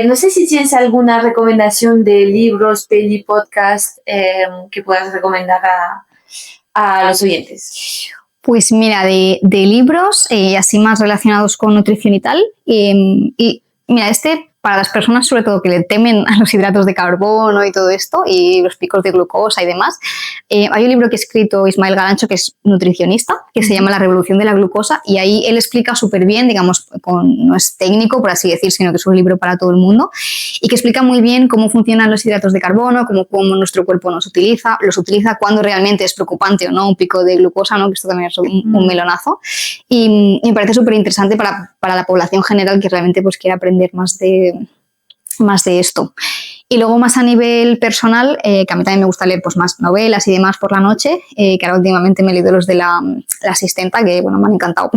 S2: no sé si tienes alguna recomendación de libros, peli, podcast que puedas recomendar a los oyentes.
S1: Pues mira, de libros así más relacionados con nutrición y tal, y mira, para las personas sobre todo que le temen a los hidratos de carbono y todo esto y los picos de glucosa y demás, hay un libro que ha escrito Ismael Garancho, que es nutricionista, que se llama La revolución de la glucosa, y ahí él explica súper bien, digamos, no es técnico por así decir, sino que es un libro para todo el mundo, y que explica muy bien cómo funcionan los hidratos de carbono, cómo nuestro cuerpo los utiliza cuando realmente es preocupante o no un pico de glucosa, ¿no? Que esto también es un melonazo, y me parece súper interesante para la población general que realmente pues quiere aprender más de esto. Y luego más a nivel personal, que a mí también me gusta leer pues más novelas y demás por la noche, que ahora últimamente me he leído los de la asistenta, que bueno, me han encantado,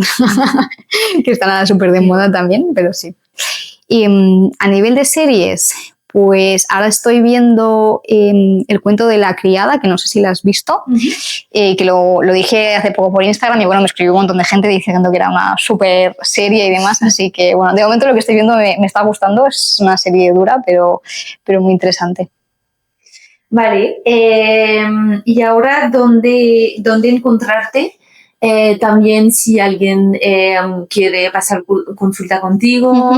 S1: que están ahora súper de moda también, pero sí. Y a nivel de series, pues ahora estoy viendo El cuento de la criada, que no sé si la has visto, que lo dije hace poco por Instagram y bueno, me escribió un montón de gente diciendo que era una súper serie y demás, así que bueno, de momento lo que estoy viendo me está gustando, es una serie dura, pero muy interesante.
S2: Vale, y ahora, ¿dónde encontrarte? También si alguien quiere pasar consulta contigo,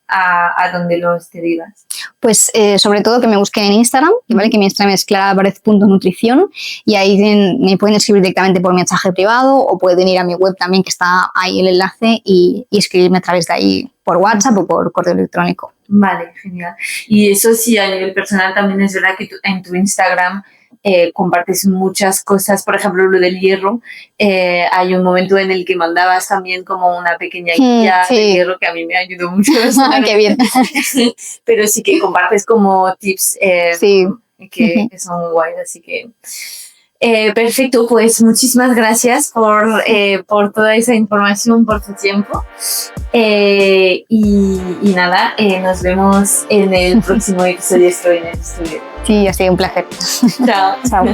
S2: a dónde los derivas.
S1: Pues sobre todo que me busquen en Instagram, ¿vale? Que mi Instagram es claraavarez.nutrición y ahí me pueden escribir directamente por mensaje privado o pueden ir a mi web también, que está ahí el enlace, y escribirme a través de ahí por WhatsApp o por correo electrónico.
S2: Vale, genial. Y eso sí, a nivel personal también es verdad que en tu Instagram compartes muchas cosas, por ejemplo lo del hierro, hay un momento en el que mandabas también como una pequeña guía de hierro que a mí me ayudó mucho.
S1: ¡Qué bien!
S2: Pero sí que compartes como tips que son muy guays, así que perfecto, pues muchísimas gracias por toda esa información, por tu tiempo, y nada, nos vemos en el próximo episodio. Estoy en el estudio.
S1: Sí, ha sido un placer.
S2: Chao.
S1: Chao.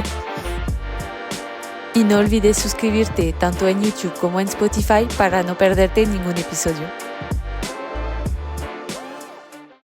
S3: Y no olvides suscribirte tanto en YouTube como en Spotify para no perderte ningún episodio.